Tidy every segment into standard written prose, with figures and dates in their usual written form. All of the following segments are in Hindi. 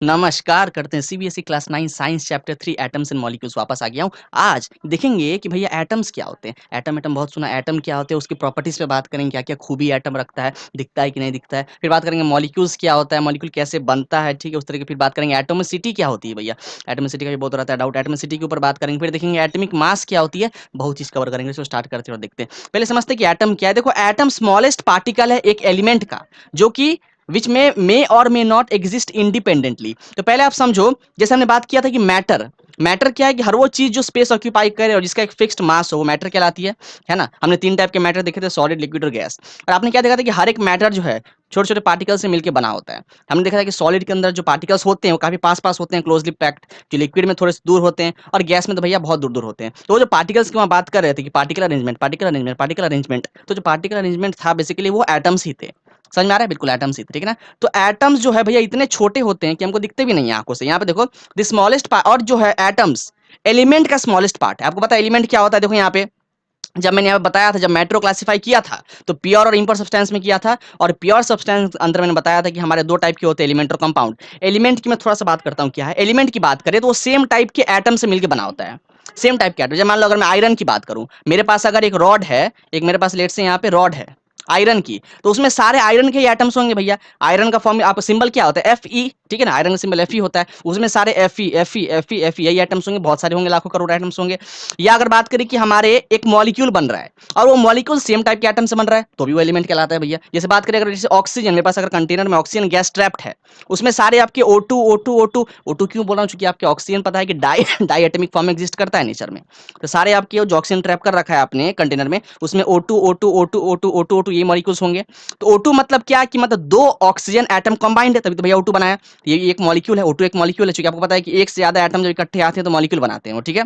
नमस्कार करते हैं CBSE class 9 science chapter 3 atoms and molecules वापस आ गया हूँ। आज देखेंगे कि भैया एटम्स क्या होते हैं। एटम एटम बहुत सुना, एटम क्या होते हैं, उसकी प्रॉपर्टीज पे बात करेंगे, क्या-क्या खूबी एटम रखता है, दिखता है कि नहीं दिखता है। फिर बात करेंगे मॉलिक्यूल्स क्या होता है, मॉलिक्यूल कैसे बनता है, ठीक है, उस तरह की फिर बात करेंगे एटॉमिसिटी क्या होती है भैया। एटॉमिसिटी का भी बहुत रहता है डाउट, एटॉमिसिटी के ऊपर बात करेंगे। फिर देखेंगे एटॉमिक मास क्या होती है, बहुत चीज़ कवर करेंगे। इसको स्टार्ट करते हैं और देखते हैं। पहले समझते हैं कि एटम क्या है। देखो एटम स्मॉलेस्ट पार्टिकल है एक एलिमेंट का, जो कि विच में मे और मे नॉट एग्जिस्ट इंडिपेंडेंटली। तो पहले आप समझो, जैसे हमने बात किया था कि मैटर मैटर क्या है कि हर वो चीज जो स्पेस ऑक्यूपाई करे और जिसका एक फिक्स्ड मास हो, वो मैटर कहलाती है ना। हमने तीन टाइप के मैटर देखे थे, सॉलिड, लिक्विड और गैस। और आपने क्या देखा था कि हर एक मैटर जो है छोटे छोटे पार्टिकल से मिलकर बना होता है। हमने देखा था कि सॉलिड के अंदर जो पार्टिकल्स होते हैं वो काफी पास पास होते हैं, क्लोजली पैक्ड। जो लिक्विड में थोड़े से दूर होते हैं और गैस में तो भैया बहुत दूर दूर होते हैं। तो वो जो पार्टिकल्स की वहाँ बात कर रहे थे कि particle arrangement, particle arrangement, particle arrangement, तो जो पार्टिकल अरेंजमेंट था बेसिकली वो एटम्स ही थे। समझ में आ रहा है? बिल्कुल एटम्स ही थे, ठीक है ना। तो एटम्स जो है भैया इतने छोटे होते हैं कि हमको दिखते भी नहीं है आंखों से। यहाँ पे देखो द स्मॉलेस्ट और जो है एटम्स एलिमेंट का स्मॉलेस्ट पार्ट है। आपको पता है एलिमेंट क्या होता है? देखो यहाँ पे जब मैंने यहाँ पे बताया था, जब मेट्रो क्लासिफाई किया था तो प्योर और इम्प्योर सब्सटेंस में किया था। और प्योर सब्सटेंस अंदर मैंने बताया था कि हमारे दो टाइप के होते हैं, एलिमेंट और कंपाउंड। एलिमेंट की मैं थोड़ा सा बात करता हूँ क्या है। एलिमेंट की बात करें तो वो सेम टाइप के एटम से मिलकर बना होता है। सेम टाइप के एटम, जब मान लो अगर मैं आयरन की बात करूं, मेरे पास अगर एक रॉड है, एक मेरे पास लेट से यहाँ पे रॉड है आयरन की, तो उसमें सारे आयरन के ही एटम्स होंगे भैया। आयरन का फॉर्म आप सिंबल क्या होता है? एफ ई, ठीक है ना। आयरन का सिंबल एफ ई होता है, उसमें सारे F E F E F E F E यही एटम्स होंगे, बहुत सारे होंगे, लाखों करोड़ एटम्स होंगे। या अगर बात करें कि हमारे एक मॉलिक्यूल बन रहा है और वो मॉलिक्यूल सेम टाइप के एटम से बन रहा है, तो भी वो एलिमेंट कहलाता है भैया। जैसे बात करें अगर जैसे ऑक्सीजन, मेरे पास अगर कंटेनर में ऑक्सीजन गैस ट्रैप्ड है, उसमें सारे आपके O2 क्यों बोल रहा हूँ? क्योंकि आपके ऑक्सीजन पता है कि डाई एटमिक फॉर्म में एग्जिस्ट करता है नेचर में। तो सारे आपके जो ऑक्सीजन ट्रैप कर रखा है आपने कंटेनर में, उसमें O2 ये मॉलिक्यूल्स होंगे। तो O2 मतलब क्या कि मतलब दो ऑक्सीजन एटम कंबाइंड है, तभी तो भैया O2 बनाया। ये एक मॉलिक्यूल है, O2 एक मॉलिक्यूल है। चूंकि आपको पता है कि एक से ज्यादा एटम जब इकट्ठे आते हैं तो मॉलिक्यूल बनाते हैं वो, ठीक है।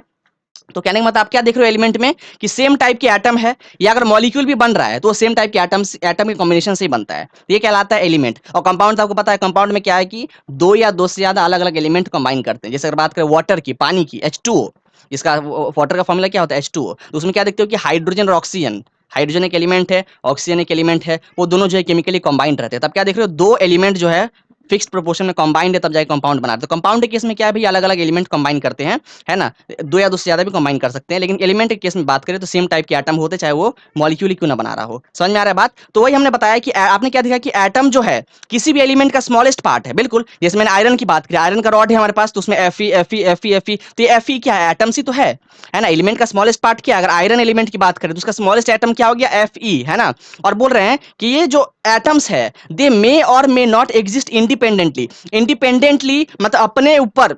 तो कहने का मतलब आप क्या देख रहे हो एलिमेंट में कि सेम टाइप के एटम है, या अगर मॉलिक्यूल भी बन रहा है तो सेम टाइप के एटम के कॉम्बिनेशन से ही बनता है। ये कहलाता है एलिमेंट। और कंपाउंड आपको पता है, कंपाउंड में क्या है कि दो या दो से ज्यादा अलग अलग एलिमेंट कंबाइन करते हैं। जैसे अगर बात करें वाटर की, पानी की, H2O, इसका वाटर का फॉर्मूला क्या होता है? H2O। तो उसमें क्या देखते हो कि हाइड्रोजन और ऑक्सीजन, हाइड्रोजन एक एलिमेंट है, ऑक्सीजन एक एलिमेंट है, वो दोनों जो है केमिकली कंबाइंड रहते हैं। तब क्या देख रहे हो, दो एलिमेंट जो है फिक्स्ड प्रोपोर्शन में कंबाइंड है, तब जाके कंपाउंड बना। तो कंपाउंड के केस में क्या है भाई, अलग अलग एलिमेंट कंबाइन करते हैं, है ना। दो या दो से ज्यादा भी कंबाइन कर सकते हैं, लेकिन एलिमेंट के केस में बात करें तो सेम टाइप के एटम होते, चाहे वो मॉलिक्यूल ही क्यों ना बना रहा हो। समझ में आ रहा है बात? तो वही हमने बताया कि आपने क्या देखा कि एटम जो है किसी भी एलिमेंट का स्मॉलेस्ट पार्ट है। बिल्कुल, जैसे मैंने आयरन की बात की, आयरन का रॉड है हमारे पास, तो उसमें Fe, तो ये Fe क्या है? एटम्स ही तो है ना। एलिमेंट का स्मॉलेस्ट पार्ट क्या है? अगर आयरन एलिमेंट की बात करें तो उसका स्मॉलेस्ट एटम क्या हो गया? Fe, है ना। और बोल रहे हैं कि ये जो एटम्स है दे मे और may not exist independently. Independently मतलब अपने ऊपर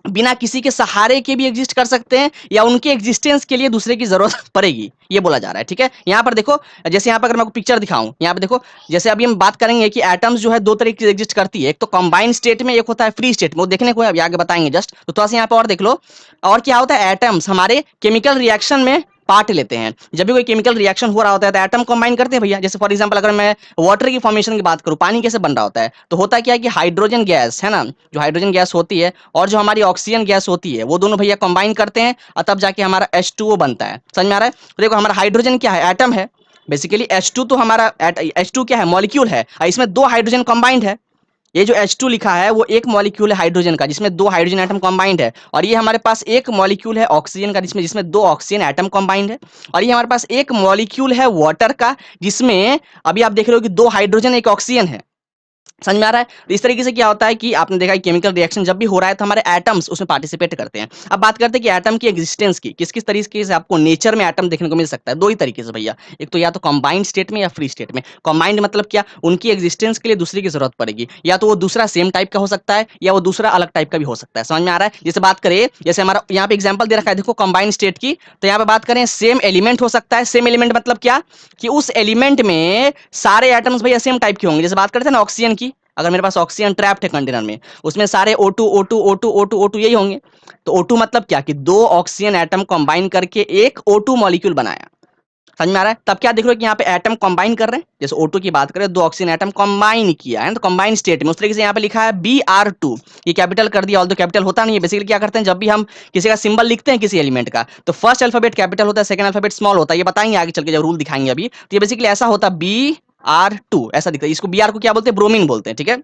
बिना किसी के सहारे के भी एग्जिस्ट कर सकते हैं, या उनके एग्जिस्टेंस के लिए दूसरे की जरूरत पड़ेगी, ये बोला जा रहा है, ठीक है। यहाँ पर देखो, जैसे यहाँ पर अगर मैं आपको पिक्चर दिखाऊं, यहाँ पे देखो, जैसे अभी हम बात करेंगे कि एटम्स जो है दो तरीके से एग्जिस्ट करती है। एक तो कंबाइंड स्टेट में, एक होता है फ्री स्टेट में। वो देखने को है, अभी आगे बताएंगे जस्ट। तो थोड़ा सा यहाँ पे और देख लो। और क्या होता है, एटम्स हमारे केमिकल रिएक्शन में पार्ट लेते हैं। जब भी कोई केमिकल रिएक्शन हो रहा होता है तो एटम कंबाइन करते हैं भैया। जैसे फॉर एग्जांपल अगर मैं वाटर की फॉर्मेशन की बात करूं, पानी कैसे बन रहा होता है, तो होता क्या है कि हाइड्रोजन गैस, है ना, जो हाइड्रोजन गैस होती है और जो हमारी ऑक्सीजन गैस होती है, वो दोनों भैया कंबाइन करते हैं और तब जाके हमारा H2O बनता है। समझ में आ रहा है? तो देखो हमारा हाइड्रोजन क्या है? एटम है बेसिकली। H2 तो हमारा H2 क्या है? मॉलिक्यूल है, और इसमें दो हाइड्रोजन कंबाइंड है। ये जो H2 लिखा है वो एक मॉलिक्यूल है हाइड्रोजन का, जिसमें दो हाइड्रोजन एटम कंबाइंड है। और ये हमारे पास एक मॉलिक्यूल है ऑक्सीजन का, जिसमें जिसमें दो ऑक्सीजन एटम कंबाइंड है। और ये हमारे पास एक मॉलिक्यूल है वाटर का, जिसमें अभी आप देख रहे हो कि दो हाइड्रोजन एक ऑक्सीजन है। समझ में आ रहा है? तो इस तरीके से क्या होता है कि आपने देखा कि केमिकल रिएक्शन जब भी हो रहा है तो हमारे एटम्स उसमें पार्टिसिपेट करते हैं। अब बात करते हैं कि एटम की एग्जिस्टेंस की, किस किस तरीके से आपको नेचर में एटम देखने को मिल सकता है। दो ही तरीके से भैया, एक तो या तो कंबाइंड स्टेट में या फ्री स्टेट में। कंबाइंड मतलब क्या, उनकी एग्जिस्टेंस के लिए दूसरे की जरूरत पड़ेगी, या तो वो दूसरा सेम टाइप का हो सकता है या वो दूसरा अलग टाइप का भी हो सकता है। समझ में आ रहा है? जैसे बात करें, जैसे हमारा यहाँ पे एग्जाम्पल दे रखा है, देखो कंबाइंड स्टेट की। तो यहाँ पे बात करें सेम एलिमेंट हो सकता है। सेम एलिमेंट मतलब क्या कि उस एलिमेंट में सारे एटम्स भैया सेम टाइप के होंगे। जैसे बात करते हैं ना ऑक्सीजन की, अगर मेरे पास ऑक्सीजन ट्रैप्ड है कंटेनर में, उसमें सारे O2 यही होंगे। तो O2 मतलब क्या कि दो ऑक्सीजन एटम कंबाइन करके एक O2 मॉलिक्यूल बनाया। समझ में आ रहा है? तब क्या देख रहे हो कि यहाँ पे एटम कंबाइन कर रहे हैं। जैसे O2 की बात करें, दो ऑक्सीजन एटम कंबाइन किया है, तो कंबाइन स्टेट में उस तरीके से यहाँ पे लिखा है Br2। ये कैपिटल कर दिया, ऑल्दो कैपिटल होता नहीं है। बेसिकली क्या करते हैं, जब भी हम किसी का सिंबल लिखते हैं किसी एलिमेंट का, तो फर्स्ट अल्फाबेट कैपिटल होता है, सेकंड अल्फाबेट स्मॉल होता है। ये बताएंगे आगे चल के जब रूल दिखाएंगे अभी। तो ये बेसिकली ऐसा होता है Br2, ऐसा दिखता है। इसको Br को क्या बोलते हैं? ब्रोमीन बोलते हैं, ठीक है।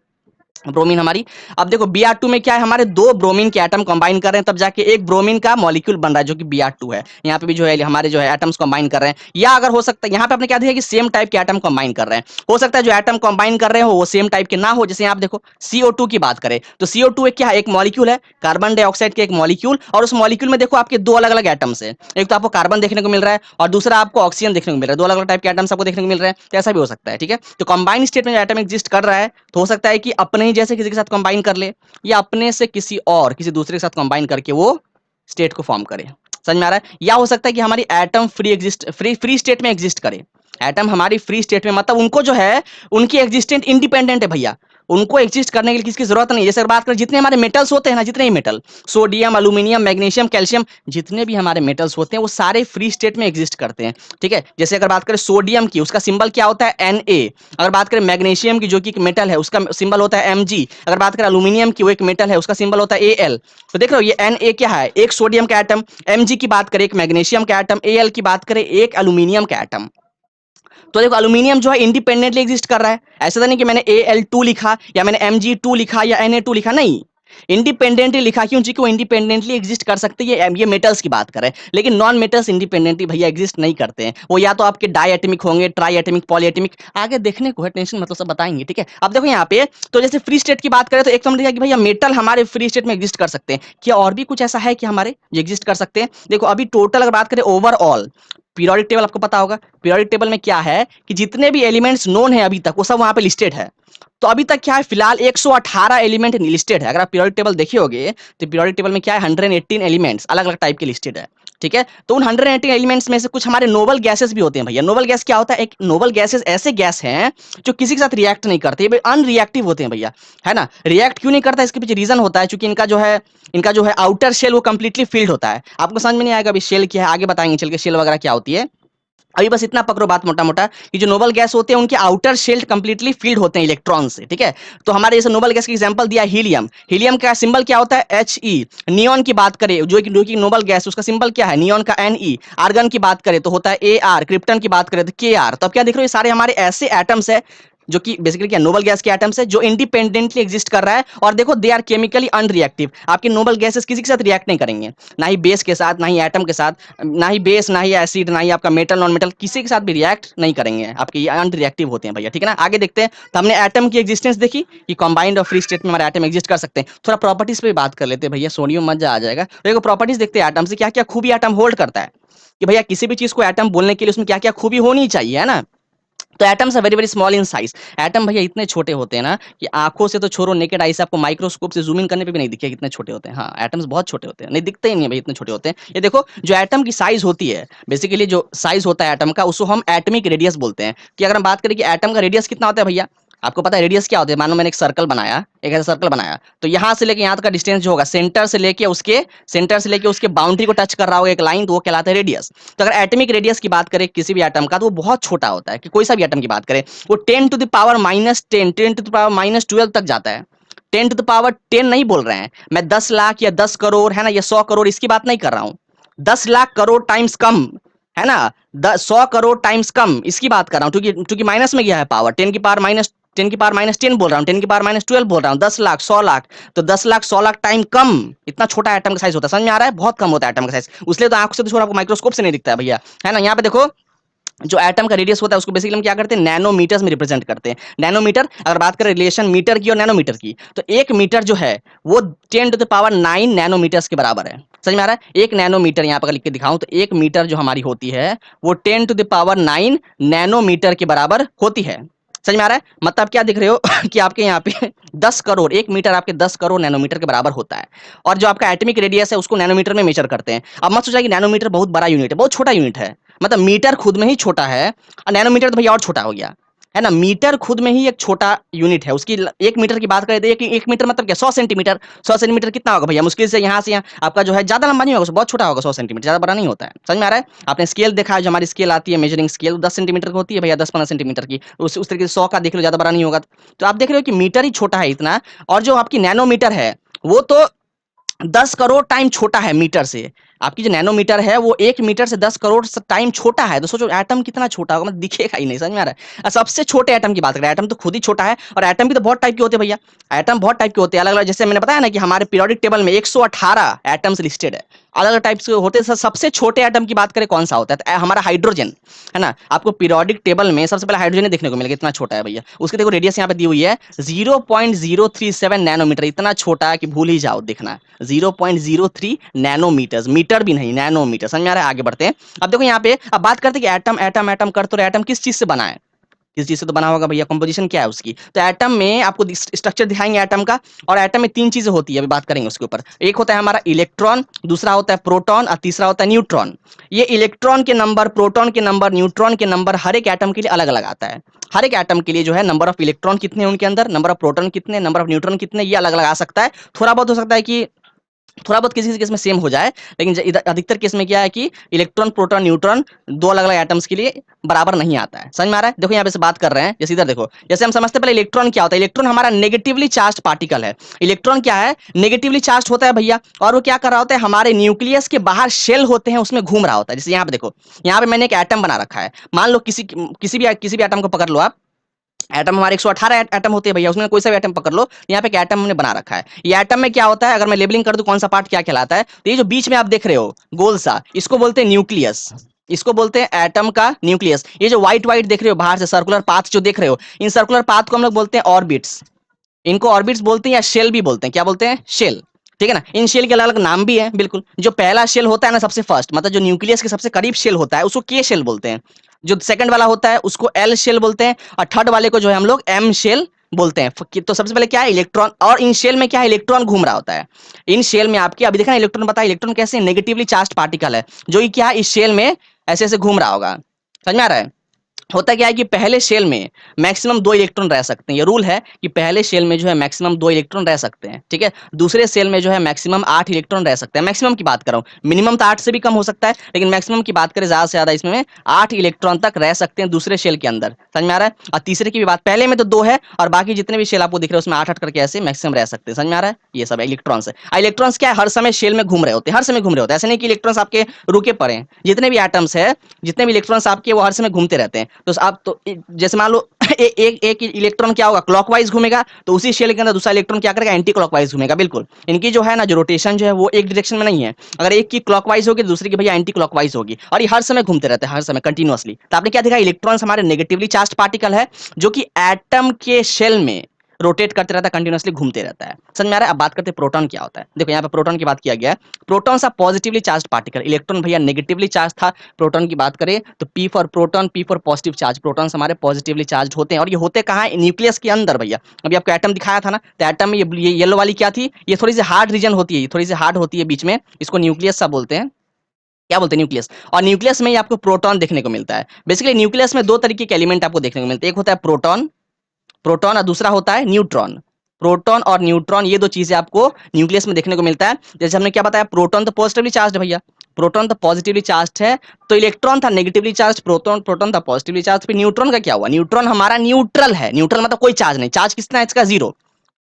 ब्रोमीन हमारी। अब देखो Br2 में क्या है, हमारे दो ब्रोमीन के एटम कंबाइन कर रहे हैं तब जाके एक ब्रोमीन का मॉलिक्यूल बन रहा है जो कि Br2 है। यहाँ पे भी जो है हमारे जो है एटम्स कंबाइन कर रहे हैं, या अगर हो सकता है यहाँ पे आपने क्या दिया कि सेम टाइप के एटम कंबाइन कर रहे हैं, हो सकता है जो एटम कंबाइन कर रहे हो वो सेम टाइप के ना हो। जैसे आप देखो CO2 की बात करें तो CO2 एक क्या है, एक मॉलिक्यूल है, कार्बन डाइऑक्साइड के एक मॉलिक्यूल, और उस मॉलिक्यूल में देखो आपके दो अलग अलग एटम्स है, एक तो आपको कार्बन देखने को मिल रहा है और दूसरा आपको ऑक्सीजन देखने को मिल रहा है, दो अलग अलग टाइप के एटम्स आपको देखने को मिल रहे हैं, तो ऐसा भी हो सकता है। ठीक है, तो कंबाइन स्टेट में जो एटम एग्जिस्ट कर रहा है तो हो सकता है कि अपने ही जैसे किसी के साथ कंबाइन कर ले, या अपने से किसी दूसरे के साथ कंबाइन करके वो स्टेट को फॉर्म करे। समझ में आ रहा है? या हो सकता है कि हमारी एटम फ्री स्टेट में एग्जिस्ट करे। एटम हमारी फ्री स्टेट में मतलब उनको जो है उनकी एग्जिस्टेंट इंडिपेंडेंट है भैया, उनको एग्जिस्ट करने के लिए किसकी जरूरत नहीं है। जैसे बात करें जितने हमारे मेटल्स होते हैं ना, जितने ही metal, sodium, aluminium, magnesium, calcium, जितने भी हमारे मेटल्स होते हैं वो सारे फ्री स्टेट में एग्जिस्ट करते हैं। ठीक है, जैसे अगर बात करें सोडियम की, उसका सिंबल क्या होता है Na। अगर बात करें मैग्नीशियम की जो कि एक मेटल है उसका सिंबल होता है Mg। अगर बात करें एल्यूमिनियम की, वो एक मेटल है, उसका सिंबल होता है Al। तो देख रहे हो ये Na क्या है, एक सोडियम का एटम, Mg की बात करें एक मैग्नीशियम का एटम, Al की बात करें एक एल्यूमिनियम का एटम। तो देखो एल्यूमिनियम जो है इंडिपेंडेंटली एग्जिस्ट कर रहा है, ऐसा तो नहीं कि मैंने Al2 लिखा या मैंने Mg2 लिखा या Na2 लिखा, नहीं, इंडिपेंडेंटली लिखा। क्यों? क्योंकि वो इंडिपेंडेंटली एग्जिस्ट कर सकते हैं, ये मेटल्स की बात करें, लेकिन नॉन मेटल्स इंडिपेंडेंटली भैया एग्जिस्ट नहीं करते हैं। वो या तो आपके डाई एटमिक होंगे, ट्राई एटमिक, पॉली एटमिक, आगे देखने को है, टेंशन मतलब सब बताएंगे। ठीक है, अब देखो यहाँ पे तो जैसे फ्री स्टेट की बात करें तो एक तो हमने देखा कि भैया मेटल हमारे फ्री स्टेट में एग्जिस्ट कर सकते हैं, क्या और भी कुछ ऐसा है कि हमारे एग्जिस्ट कर सकते हैं? देखो अभी टोटल अगर बात करें ओवरऑल पीरियोडिक टेबल आपको पता होगा, पीरियोडिक टेबल में क्या है कि जितने भी एलिमेंट्स नोन है अभी तक वो सब वहां पे लिस्टेड है। तो अभी तक क्या है, फिलहाल 118 एलिमेंट लिस्टेड है। अगर आप पीरियोडिक टेबल देखे होगे तो पीरियोडिक टेबल में क्या है 118 एलिमेंट्स अलग अलग टाइप के लिस्टेड है। ठीक है, तो उन 118 एलिमेंट्स में से कुछ हमारे नोबल गैसेस भी होते हैं भैया। नोबल गैस क्या होता है, एक नोबल गैसेस ऐसे गैस हैं जो किसी के साथ रिएक्ट नहीं करते, अनरिएक्टिव होते हैं भैया, है ना। रिएक्ट क्यों नहीं करता, इसके पीछे रीजन होता है, क्योंकि इनका जो है आउटर शेल वो कंप्लीटली फिल्ड होता है। आपको समझ में नहीं आएगा अभी शेल क्या है, आगे बताएंगे चल के शेल वगैरह क्या होती है। अभी बस इतना पकड़ो बात मोटा मोटा कि जो नोबल गैस होते हैं उनके आउटर शेल कंप्लीटली फील्ड होते हैं इलेक्ट्रॉन से। ठीक है, तो हमारे जैसे नोबल गैस का एग्जांपल दिया हीलियम, हीलियम का सिंबल क्या होता है He। नियॉन की बात करें जो कि नोबल गैस, उसका सिंबल क्या है, नियॉन का Ne। आर्गन की बात करें तो होता है Ar, क्रिप्टन की बात करें तो Kr। तो अब क्या देख रहे हो, ये सारे हमारे ऐसे एटम्स है जो कि बेसिकली क्या नोबल गैस के एटम्स है जो इंडिपेंडेंटली एग्जिस्ट कर रहा है। और देखो दे आर केमिकली अनरिएक्टिव, आपके नोबल गैसेस किसी के साथ रिएक्ट नहीं करेंगे, ना ही बेस के साथ, ना ही एटम के साथ, ना ही बेस, ना ही एसिड, ना ही आपका मेटल, नॉन मेटल, किसी के साथ भी रिएक्ट नहीं करेंगे, आपके ये अनरिएक्टिव होते हैं भैया। ठीक है ना, आगे देखते हैं। तो हमने एटम की एग्जिस्टेंस देखी कि कंबाइंड और फ्री स्टेट में हमारे एटम एग्जिस्ट कर सकते हैं। थोड़ा प्रॉपर्टीज पे भी बात कर लेते हैं भैया, सोनियो मजा आ जाएगा। तो देखो प्रॉपर्टीज देखते हैं एटम से क्या क्या खूबी एटम होल्ड करता है, कि भैया किसी भी चीज को एटम बोलने के लिए उसमें क्या क्या खूबी होनी चाहिए, है ना। तो atoms are very very small in size. Atom भैया इतने छोटे होते हैं ना कि आंखों से तो छोड़ो, नेकेड आई से आपको माइक्रोस्कोप से जूम इन करने पे भी नहीं दिखेगा कितने छोटे होते हैं। हाँ, एटम्स बहुत छोटे होते हैं, नहीं दिखते ही नहीं है भाई, इतने छोटे होते हैं। ये देखो जो एटम की साइज होती है, बेसिकली जो साइज होता है एटम का उसको हम एटमिक रेडियस बोलते हैं। कि अगर हम बात करें कि एटम का रेडियस कितना होता है भैया, आपको पता है रेडियस क्या होता है? मानो मैंने एक सर्कल बनाया, एक ऐसा सर्कल बनाया, तो यहाँ से लेके यहाँ तक का डिस्टेंस जो होगा सेंटर से लेके उसके बाउंड्री को टच कर रहा होगा एक लाइन, तो वो कहलाता है रेडियस। तो अगर एटमिक रेडियस की बात करें किसी भी एटम का तो वो बहुत छोटा होता है, कि कोई सा भी एटम की बात करें वो 10⁻⁻10 10⁻12 तक जाता है। 10⁻10 नहीं बोल रहे हैं, मैं 10 लाख या 10 करोड़, है ना, या 100 करोड़, इसकी बात नहीं कर रहा हूँ। 10 लाख करोड़ टाइम्स कम, है ना, 100 करोड़ टाइम्स कम, इसकी बात कर रहा हूँ, क्योंकि माइनस में गया है पावर, 10⁻10 बोल रहा हूँ, 10⁻12 बोल रहा हूँ, 10 लाख 100 लाख, तो 10 लाख 100 लाख टाइम कम, इतना छोटा एटम का साइज होता है। समझ में आ रहा है? बहुत कम होता है एटम का साइज, इसलिए तो आंखों से तो छोड़ा आपको माइक्रोस्कोप से नहीं दिखता है भैया, है ना। यहाँ पे देखो जो एटम का रेडियस होता है उसको बेसिकली हम क्या करते हैं, नैनोमीटर्स में रिप्रेजेंट करते हैं। नैनोमीटर, अगर बात करें रिलेशन मीटर की और नैनोमीटर की, तो एक मीटर जो है वो 10⁻9 नैनोमीटर्स के बराबर है। समझ में आ रहा है? एक नैनोमीटर यहाँ पर लिख के दिखाऊं तो एक मीटर जो हमारी होती है वो 10⁻9 नैनोमीटर के बराबर होती है। समझ में आ रहा है? मतलब क्या दिख रहे हो कि आपके यहाँ पे 10 करोड़, एक मीटर आपके 10 करोड़ नैनोमीटर के बराबर होता है। और जो आपका एटमिक रेडियस है उसको नैनोमीटर में मेजर करते हैं। अब मत सोचा कि नैनोमीटर बहुत बड़ा यूनिट है, बहुत छोटा यूनिट है। मतलब मीटर खुद में ही छोटा है और नैनोमीटर तो भैया और छोटा हो गया, है ना। मीटर खुद में ही एक छोटा यूनिट है, उसकी एक मीटर की बात करें तो एक मीटर मतलब क्या, 100 सेंटीमीटर। 100 सेंटीमीटर कितना होगा भैया, मुश्किल से यहाँ से यहाँ आपका जो है ज्यादा लंबा नहीं होगा, बहुत छोटा होगा, 100 सेंटीमीटर ज्यादा बड़ा नहीं होता है। समझ में आ रहा है? आपने स्केल देखा है, जो हमारी स्केल आती है मेजरिंग स्केल 10 सेंटीमीटर की होती है भैया, 10-15 सेंटीमीटर की, उस तरीके से 100 का देख लो, ज्यादा बड़ा नहीं होगा। तो आप देख रहे हो कि मीटर ही छोटा है इतना, और जो आपकी नैनोमीटर है वो तो 10 करोड़ टाइम छोटा है मीटर से। आपकी जो नैनोमीटर है वो 1 मीटर से 10 करोड़ टाइम छोटा है। तो सोचो एटम कितना छोटा होगा, मतलब दिखेगा ही नहीं, समझ में आ रहा है। सबसे छोटे एटम की बात करें, एटम तो खुद ही छोटा है, और एटम भी तो बहुत टाइप के होते हैं भैया। एटम बहुत टाइप के होते हैं, अलग अलग, जैसे मैंने बताया ना कि हमारे पीरियोडिक टेबल में 118 एटम्स लिस्टेड है, अलग अलग टाइप्स के होते हैं। सबसे छोटे एटम की बात करें कौन सा होता है, तो हमारा हाइड्रोजन है ना। आपको पीरियोडिक टेबल में सबसे पहले हाइड्रोजन देखने को मिलेगा, इतना छोटा है भैया। उसके देखो रेडियस यहाँ पे दी हुई है 0.037 नैनोमीटर, इतना छोटा है कि भूल ही जाओ देखना। 0.03 नैनोमीटर, मीटर भी नहीं, नैनोमीटर, समझ में आ रहा है। आगे बढ़ते हैं। अब देखो यहाँ पे, अब बात करते हैं कि एटम एटम एटम कर तो रहे, एटम किस चीज से बना है, किस चीज से तो बना होगा भैया, कंपोजिशन क्या है उसकी। तो एटम में आपको स्ट्रक्चर दिखाएंगे एटम का, और एटम में 3 चीजें होती है, अभी बात करेंगे उसके ऊपर। एक होता है हमारा इलेक्ट्रॉन, दूसरा होता है प्रोटॉन, और तीसरा होता है न्यूट्रॉन। ये इलेक्ट्रॉन के नंबर, प्रोटॉन के नंबर, न्यूट्रॉन के नंबर हर एक एटम के लिए अलग अलग आता है। हर एक एटम के लिए जो है नंबर ऑफ इलेक्ट्रॉन कितने हैं उनके अंदर, नंबर ऑफ प्रोटॉन कितने, नंबर ऑफ न्यूट्रॉन कितने, ये अलग अलग आ सकता है। थोड़ा बहुत हो सकता है कि थोड़ा बहुत किसी किसी केस में सेम हो जाए, लेकिन इधर अधिकतर केस में क्या है कि इलेक्ट्रॉन प्रोटॉन न्यूट्रॉन दो अलग अलग एटम्स के लिए बराबर नहीं आता है। समझ में आ रहा है। देखो यहाँ पे से बात कर रहे हैं, जैसे इधर देखो, जैसे हम समझते हैं पहले इलेक्ट्रॉन क्या होता है। इलेक्ट्रॉन हमारा नेगेटिवली चार्ज पार्टिकल है। इलेक्ट्रॉन क्या है, नेगेटिवली चार्ज होता है भैया, और वो क्या कर रहा होता है, हमारे न्यूक्लियस के बाहर शेल होते हैं उसमें घूम रहा होता है। जैसे यहाँ पे देखो, यहाँ पे मैंने एक एटम बना रखा है, मान लो किसी भी एटम को पकड़ लो आप। एटम हमारे 118 एटम होते हैं भैया, उसमें कोई सा भी एटम पकड़ लो, यहाँ पे एक एटम हमने बना रखा है। ये एटम में क्या होता है, अगर मैं लेबलिंग कर दूं कौन सा पार्ट क्या कहलाता है, तो ये जो बीच में आप देख रहे हो गोल सा, इसको बोलते हैं न्यूक्लियस। इसको बोलते हैं एटम का न्यूक्लियस। ये जो व्हाइट व्हाइट देख रहे हो बाहर से सर्कुलर पाथ जो देख रहे हो, इन सर्कुलर पाथ को हम लोग बोलते हैं ऑर्बिट्स। इनको ऑर्बिट्स बोलते हैं या शेल भी बोलते हैं। क्या बोलते हैं, शेल। ठीक है ना। इन शेल के अलग अलग नाम भी है बिल्कुल। जो पहला शेल होता है ना, सबसे फर्स्ट, मतलब जो न्यूक्लियस के सबसे करीब शेल होता है, उसको के शेल बोलते हैं। जो सेकंड वाला होता है उसको एल शेल बोलते हैं, और थर्ड वाले को जो है हम लोग एम शेल बोलते हैं। तो सबसे पहले क्या है, इलेक्ट्रॉन, और इन शेल में क्या है, इलेक्ट्रॉन घूम रहा होता है। इन शेल में आपके अभी देखा ना, इलेक्ट्रॉन बताया, इलेक्ट्रॉन कैसे नेगेटिवली चार्ज पार्टिकल है, जो कि क्या है इस शेल में ऐसे ऐसे घूम रहा होगा। समझ में आ रहा है। होता क्या है कि पहले शेल में मैक्सिमम 2 इलेक्ट्रॉन रह सकते हैं। ये रूल है कि पहले शेल में जो है मैक्सिमम 2 इलेक्ट्रॉन रह सकते हैं, ठीक है। दूसरे शेल में जो है मैक्सिमम 8 इलेक्ट्रॉन रह सकते हैं। मैक्सिमम की बात कर रहा हूं, मिनिमम तो 8 से भी कम हो सकता है, लेकिन मैक्सिमम की बात करें ज्यादा से ज्यादा इसमें 8 इलेक्ट्रॉन तक रह सकते हैं दूसरे शेल के अंदर। समझ में आ रहा है। और तीसरे की भी बात, पहले में तो 2 है, और बाकी जितने भी शेल आपको दिख रहे हैं उसमें 8-8 करके ऐसे मैक्सिमम रह सकते हैं। समझ में आ रहा है। ये सब इलेक्ट्रॉन्स है। इलेक्ट्रॉन्स क्या है, हर समय शेल में घूम रहे होते हैं, हर समय घूम रहे होते हैं। ऐसे नहीं कि इलेक्ट्रॉन्स आपके रुके पड़े हैं। जितने भी एटम्स है, जितने भी इलेक्ट्रॉन्स आपके, वो हर समय घूमते रहते हैं। तो आप तो जैसे मान लो एक इलेक्ट्रॉन क्या होगा, क्लॉकवाइज घूमेगा, तो उसी शेल के अंदर दूसरा इलेक्ट्रॉन क्या करेगा, एंटी क्लॉकवाइज घूमेगा। बिल्कुल इनकी जो है ना, जो रोटेशन जो है वो एक डायरेक्शन में नहीं है। अगर एक की क्लॉकवाइज होगी तो दूसरी की भैया एंटी क्लॉकवाइज होगी, और ये हर समय घूमते रहते हैं, हर समय कंटिन्यूअसली। तो आपने क्या देखा, इलेक्ट्रॉन्स हमारे नेगेटिवली चार्ज पार्टिकल है, जो कि एटम के शेल में रोटेट करते रहता है, कंटिन्यूअसली घूमते रहता है। समझ में आ रहा है। अब बात करते हैं प्रोटॉन क्या होता है। देखो यहाँ पे प्रोटॉन की बात किया गया है। Protons are positively charge particle, electron भैया नेगेटिवली चार्ज था। प्रोटॉन की बात करें तो P for proton, P for positive charge. Protons हमारे पॉजिटिवली चार्ज होते हैं, और ये होते कहाँ है, न्यूक्लियस के अंदर भैया। अभी आपको एटम दिखाया था ना, तो एटम में ये येलो वाली क्या थी, ये थोड़ी सी हार्ड रीजन होती है, थोड़ी सी हार्ड होती है बीच में, इसको न्यूक्लियस सा बोलते हैं। क्या बोलते हैं, न्यूक्लियस। और न्यूक्लियस में ही आपको प्रोटॉन देखने को मिलता है। बेसिकली न्यूक्लियस में 2 तरीके के एलिमेंट आपको देखने को मिलते हैं, एक होता है प्रोटॉन, प्रोटॉन, और दूसरा होता है न्यूट्रॉन। प्रोटॉन और न्यूट्रॉन, ये 2 चीजें आपको न्यूक्लियस में देखने को मिलता है। जैसे हमने क्या बताया, प्रोटॉन तो पॉजिटिवली चार्ज है भैया, प्रोटॉन तो पॉजिटिवली चार्ज है, तो इलेक्ट्रॉन था नेगेटिवली चार्ज, प्रोटॉन प्रोटॉन था पॉजिटिवली चार्ज। फिर न्यूट्रॉन का क्या हुआ, न्यूट्रॉन हमारा न्यूट्रल है। न्यूट्रल मतलब कोई चार्ज नहीं, चार्ज कितना है इसका, 0।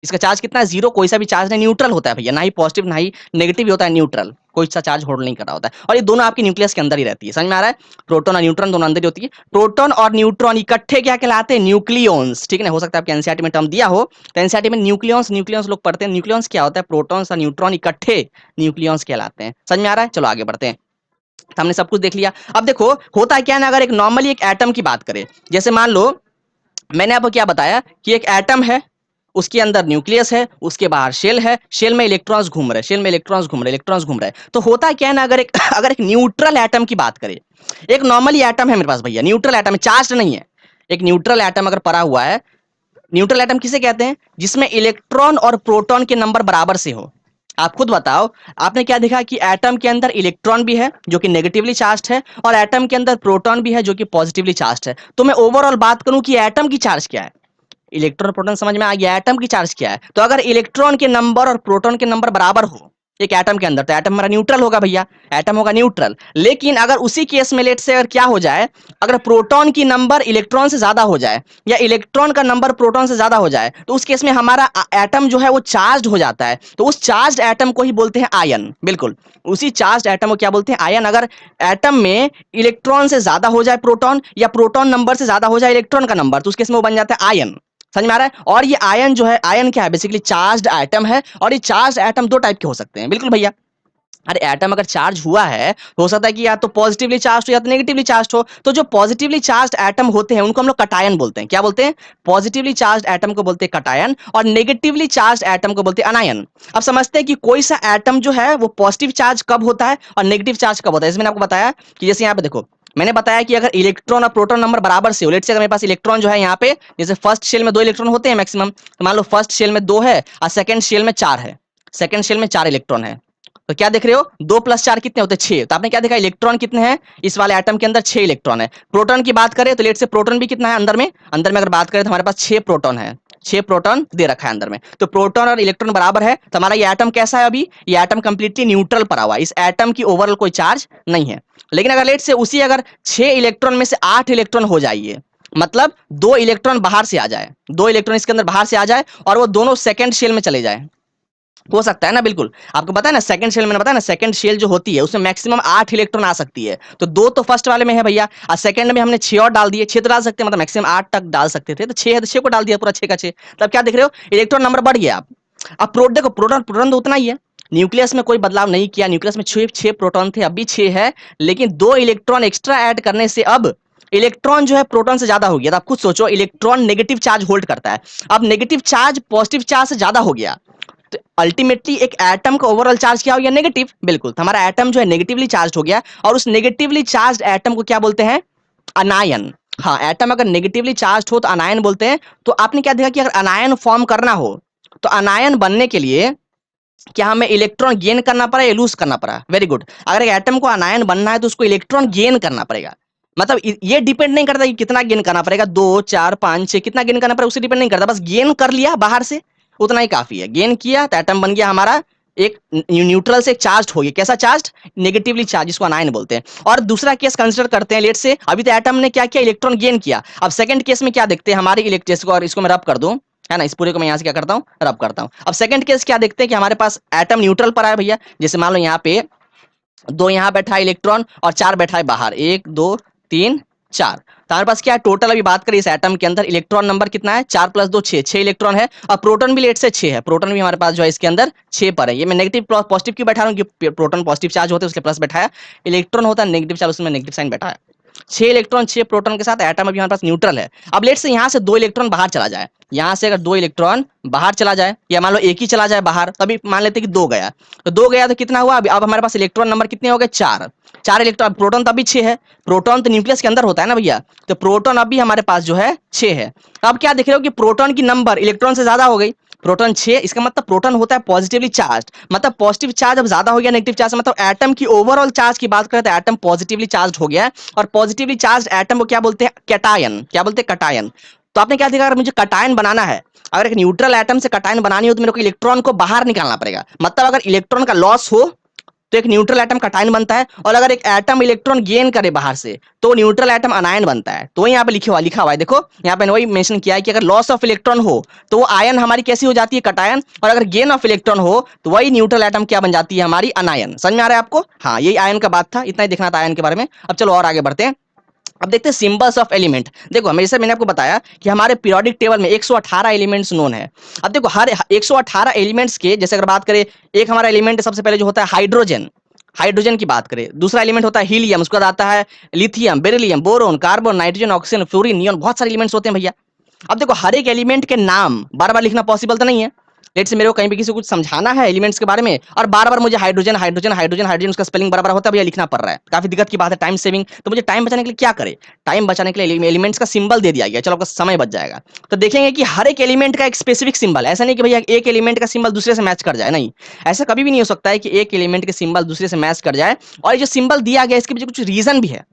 इसका चार्ज कितना है, 0, कोई सा भी चार्ज नहीं, न्यूट्रल होता है भैया, ना ही पॉजिटिव ना ही नेगेटिव होता है, न्यूट्रल, कोई सा चार्ज होल्ड नहीं कर रहा होता है। और ये दोनों आपके न्यूक्लियस के अंदर ही रहती है। समझ में आ रहा है। प्रोटॉन और न्यूट्रॉन दोनों अंदर ही होती है। प्रोटॉन और न्यूट्रॉन इकट्ठे क्या कहलाते हैं, न्यूक्लियॉन्स। ठीक है ना। हो सकता है आपके एनसीईआरटी में टर्म दिया हो, तो एनसीईआरटी में न्यूक्लियॉन्स न्यूक्लियॉन्स लोग पढ़ते हैं। न्यूक्लियॉन्स क्या होता है, प्रोटॉन्स और न्यूट्रॉन इकट्ठे न्यूक्लियॉन्स कहलाते हैं। समझ में आ रहा है। चलो आगे बढ़ते हैं। तो हमने सब कुछ देख लिया। अब देखो होता है क्या ना, अगर एक नॉर्मली एक एटम की बात करें, जैसे मान लो मैंने आपको क्या बताया कि एक एटम है, उसके अंदर न्यूक्लियस है, उसके बाहर शेल है, शेल में इलेक्ट्रॉन्स घूम रहे, शेल में इलेक्ट्रॉन्स घूम रहे, इलेक्ट्रॉन्स घूम रहे। तो होता क्या है ना, अगर एक अगर एक न्यूट्रल एटम की बात करें, एक नॉर्मली एटम है मेरे पास भैया, न्यूट्रल एटम है, चार्ज नहीं है। एक न्यूट्रल एटम अगर पड़ा हुआ है, न्यूट्रल एटम किसे कहते हैं, जिसमें इलेक्ट्रॉन और प्रोटॉन के नंबर बराबर से हो। आप खुद बताओ, आपने क्या देखा कि एटम के अंदर इलेक्ट्रॉन भी है जो कि नेगेटिवली चार्ज है, और एटम के अंदर प्रोटॉन भी है जो कि पॉजिटिवली चार्ज है। तो मैं ओवरऑल बात करूं कि एटम की चार्ज क्या है, इलेक्ट्रॉन प्रोटॉन समझ में आ गया, एटम की चार्ज क्या है। तो अगर इलेक्ट्रॉन के नंबर और प्रोटॉन के नंबर बराबर हो, एक एटम के अंदर, तो एटम हमारा न्यूट्रल होगा भैया, एटम होगा न्यूट्रल। लेकिन अगर उसी केस में लेट से अगर क्या हो जाए, अगर प्रोटॉन की नंबर इलेक्ट्रॉन से ज्यादा हो जाए या इलेक्ट्रॉन का नंबर प्रोटॉन से ज्यादा हो जाए, तो उस केस में हमारा एटम जो है वो चार्ज हो जाता है, तो उस चार्ज एटम को ही बोलते हैं आयन। बिल्कुल, उसी चार्ज एटम को क्या बोलते हैं, आयन। अगर एटम में इलेक्ट्रॉन से ज्यादा हो जाए प्रोटॉन, या प्रोटॉन नंबर से ज्यादा हो जाए इलेक्ट्रॉन का नंबर, तो उस केस में वो बन जाता है आयन। समझ में आ रहा है? और ये आयन जो है, आयन क्या है, बेसिकली चार्ज्ड एटम है। और ये चार्ज एटम दो टाइप के हो सकते हैं। बिल्कुल भैया, अरे एटम अगर चार्ज हुआ है तो हो सकता है कि या तो पॉजिटिवली चार्ज हो या तो नेगेटिवली चार्ज हो। तो जो पॉजिटिवली चार्ज एटम होते हैं उनको हम लोग कटायन बोलते हैं। क्या बोलते हैं? पॉजिटिवली चार्ज एटम को बोलते हैं कटायन, और नेगेटिवली चार्ज एटम को बोलते हैं अनायन। अब समझते हैं कि कोई सा एटम जो है वो पॉजिटिव चार्ज कब होता है और नेगेटिव चार्ज कब होता है। इसमें मैंने आपको बताया कि जैसे यहाँ पे देखो, मैंने बताया कि अगर इलेक्ट्रॉन और प्रोटॉन नंबर बराबर से हो, लेट से अगर मेरे पास इलेक्ट्रॉन जो है यहाँ पे, जैसे फर्स्ट शेल में 2 इलेक्ट्रॉन होते हैं मैक्सिमम, तो मान लो फर्स्ट शेल में 2 है और सेकंड शेल में 4 है, सेकंड शेल में 4 इलेक्ट्रॉन है, तो क्या देख रहे हो, 2 + 4 कितने होते हैं, 6। तो आपने क्या देखा, इलेक्ट्रॉन कितने हैं इस वाले एटम के अंदर, 6 इलेक्ट्रॉन है। प्रोटॉन की बात करें तो लेट से प्रोटॉन भी कितना है अंदर में, अंदर में अगर बात करें तो हमारे पास 6 प्रोटॉन है, 6 प्रोटॉन दे रखा है अंदर में। तो प्रोटॉन और इलेक्ट्रॉन बराबर है, तो हमारा ये एटम कैसा है, अभी ये एटम कंप्लीटली न्यूट्रल पड़ा हुआ है, इस एटम की ओवरऑल कोई चार्ज नहीं है। लेकिन अगर लेट से उसी अगर 6 इलेक्ट्रॉन में से 8 इलेक्ट्रॉन हो जाइए, मतलब 2 इलेक्ट्रॉन बाहर से आ जाए, 2 इलेक्ट्रॉन इसके अंदर बाहर से आ जाए और वो दोनों सेकंड शेल में चले जाए, हो सकता है ना। बिल्कुल, आपको पता है ना, सेकंड शेल मैंने बताया ना, सेकंड शेल जो होती है उसमें मैक्सिमम 8 इलेक्ट्रॉन आ सकती है। तो 2 तो फर्स्ट वाले में है भैया, और सेकंड में हमने 6 और डाल दिए, 6 तो डाल सकते हैं, मतलब मैक्सिमम 8 तक डाल सकते थे, तो 6 है तो 6 को डाल दिया, पूरा 6 का 6। तब क्या देख रहे हो, इलेक्ट्रॉन नंबर बढ़ गया। अब देखो प्रोटॉन, प्रोटॉन तो उतना ही है, न्यूक्लियस में कोई बदलाव नहीं किया, न्यूक्लियस में 6 प्रोटॉन थे, अभी 6 है, लेकिन 2 इलेक्ट्रॉन एक्स्ट्रा ऐड करने से अब इलेक्ट्रॉन जो है प्रोटॉन से ज्यादा हो गया। तो आप खुद सोचो, इलेक्ट्रॉन नेगेटिव चार्ज होल्ड करता है, अब नेगेटिव चार्ज पॉजिटिव चार्ज से ज्यादा हो गया, तो अल्टीमेटली एक एटम का ओवरऑल चार्ज क्या हो गया, नेगेटिव। बिल्कुल, तो हमारा एटम जो है नेगेटिवली चार्ज हो गया, और उस नेगेटिवली चार्ज एटम को क्या बोलते हैं, अनायन। हाँ, एटम अगर नेगेटिवली चार्ज हो तो अनायन बोलते हैं। तो आपने क्या देखा कि अगर अनायन फॉर्म करना हो, तो अनायन बनने के लिए क्या हमें इलेक्ट्रॉन गेन करना पड़ा या लूज करना पड़ा? वेरी गुड, अगर एक एटम को अनायन बनना है तो उसको इलेक्ट्रॉन गेन करना पड़ेगा। मतलब ये डिपेंड नहीं करता कि कितना गेन करना पड़ेगा, 2 4 5 6 कितना गेन करना पड़ेगा उससे डिपेंड नहीं करता, बस गेन कर लिया बाहर से उतना ही काफी है। गेन किया तो एटम बन गया हमारा एक न्यूट्रल से चार्ज हो गया। कैसा चार्ज? नेगेटिवली चार्ज, जिसको अनायन बोलते हैं। और दूसरा केस कंसिडर करते हैं, लेट से अभी तो एटम ने क्या किया, इलेक्ट्रॉन गेन किया। अब सेकंड केस में क्या देखते हैं, हमारे इलेक्ट्रिक, और इसको मैं रब कर दूं, है ना, इस पूरे को मैं यहाँ से क्या करता हूँ, रब करता हूँ। अब सेकंड केस क्या देखते हैं कि हमारे पास एटम न्यूट्रल पर आया भैया, जैसे मान लो यहाँ पे 2 यहाँ बैठा है इलेक्ट्रॉन और 4 बैठा है बाहर, 1 2 3 4। तो हमारे पास क्या है टोटल, अभी बात करें इस एटम के अंदर इलेक्ट्रॉन नंबर कितना है, 4 + 2 6, 6 इलेक्ट्रॉन है। और प्रोटॉन भी लेट से 6 है, प्रोटॉन भी हमारे पास जो है इसके अंदर 6 पर है। ये मैं नेगेटिव पॉजिटिव क्यों बैठा रहा हूँ, कि प्रोटॉन पॉजिटिव चार्ज होते हैं उसके प्लस बैठाया, इलेक्ट्रॉन होता है नेगेटिव चार्ज उसमें नेगेटिव साइन बैठा है। 6 इलेक्ट्रॉन 6 प्रोटॉन के साथ एटम अभी हमारे पास न्यूट्रल है। अब लेट से यहाँ से 2 इलेक्ट्रॉन बाहर चला जाए, यहाँ से अगर 2 इलेक्ट्रॉन बाहर चला जाए, या मान लो एक ही चला जाए बाहर, तभी मान लेते हैं कि 2 गया, तो 2 गया तो कितना हुआ, अब हमारे पास इलेक्ट्रॉन नंबर कितने हो गए, 4। 4 इलेक्ट्रॉन, प्रोटॉन तो अभी 6 है, प्रोटॉन तो न्यूक्लियस के अंदर होता है ना भैया, तो प्रोटॉन अभी हमारे पास जो है 6 है। अब क्या देख रहे हो कि प्रोटॉन की नंबर इलेक्ट्रॉन से ज्यादा हो गई, प्रोटॉन 6, इसका मतलब प्रोटॉन होता है पॉजिटिवली चार्ज, मतलब पॉजिटिव चार्ज अब ज्यादा हो गया नेगेटिव चार्ज, मतलब एटम की ओवरऑल चार्ज की बात करें तो एटम पॉजिटिवली चार्ज हो गया है। और पॉजिटिवली चार्ज एटम को क्या बोलते हैं, कैटायन। क्या बोलते हैं, कैटायन। तो आपने क्या देखा, अगर मुझे कैटायन बनाना है, अगर एक न्यूट्रल एटम से कैटायन बनानी हो तो मेरे को इलेक्ट्रॉन को बाहर निकालना पड़ेगा, मतलब अगर इलेक्ट्रॉन का लॉस हो तो एक न्यूट्रल एटम कैटायन बनता है, और अगर एक एटम इलेक्ट्रॉन गेन करे बाहर से तो न्यूट्रल एटम अनायन बनता है। तो यहाँ पे लिखा हुआ है, देखो यहाँ पे वही मेंशन किया है कि अगर लॉस ऑफ इलेक्ट्रॉन हो तो वो आयन हमारी कैसी हो जाती है, कैटायन, और अगर गेन ऑफ इलेक्ट्रॉन हो तो वही न्यूट्रल एटम क्या बन जाती है, हमारी अनायन। समझ में आ रहा है आपको? हाँ, यही आयन का बात था, इतना ही देखना था आयन के बारे में। अब चलो और आगे बढ़ते हैं। अब देखते हैं सिंबल्स ऑफ एलिमेंट। देखो हमेशा मैंने आपको बताया कि हमारे पीरियोडिक टेबल में 118 एलिमेंट्स नोन है। अब देखो हर 118 एलिमेंट्स के, जैसे अगर बात करें, एक हमारा एलिमेंट सबसे पहले जो होता है हाइड्रोजन, हाइड्रोजन की बात करें, दूसरा एलिमेंट होता है हीलियम, उसके बाद आता है lithium, beryllium, boron, carbon, nitrogen, oxygen, fluorine, neon, बहुत सारे एलिमेंट्स होते हैं भैया। अब देखो हर एक एलिमेंट के नाम बार बार लिखना पॉसिबल तो नहीं है। लेट से मेरे को कहीं भी किसी को कुछ समझाना है एलिमेंट्स के बारे में, और बार बार मुझे हाइड्रोजन हाइड्रोजन हाइड्रोजन हाइड्रोजन उसका स्पेलिंग बराबर होता है भैया, लिखना पड़ रहा है, काफी दिक्कत की बात है, टाइम सेविंग। तो मुझे टाइम बचाने के लिए क्या करे, टाइम बचाने के लिए एलिमेंट्स का सिंबल दे दिया गया, चलो आपका समय बच जाएगा। तो देखेंगे कि हर एक एलिमेंट का एक स्पेसिफिक सिंबल, ऐसा नहीं कि भैया एक एलिमेंट का सिंबल दूसरे से मैच कर जाए, नहीं, ऐसा कभी भी नहीं हो सकता है कि एक एलिमेंट के सिंबल दूसरे से मैच कर जाए। और ये जो सिंबल दिया गया इसके पीछे कुछ रीजन भी है।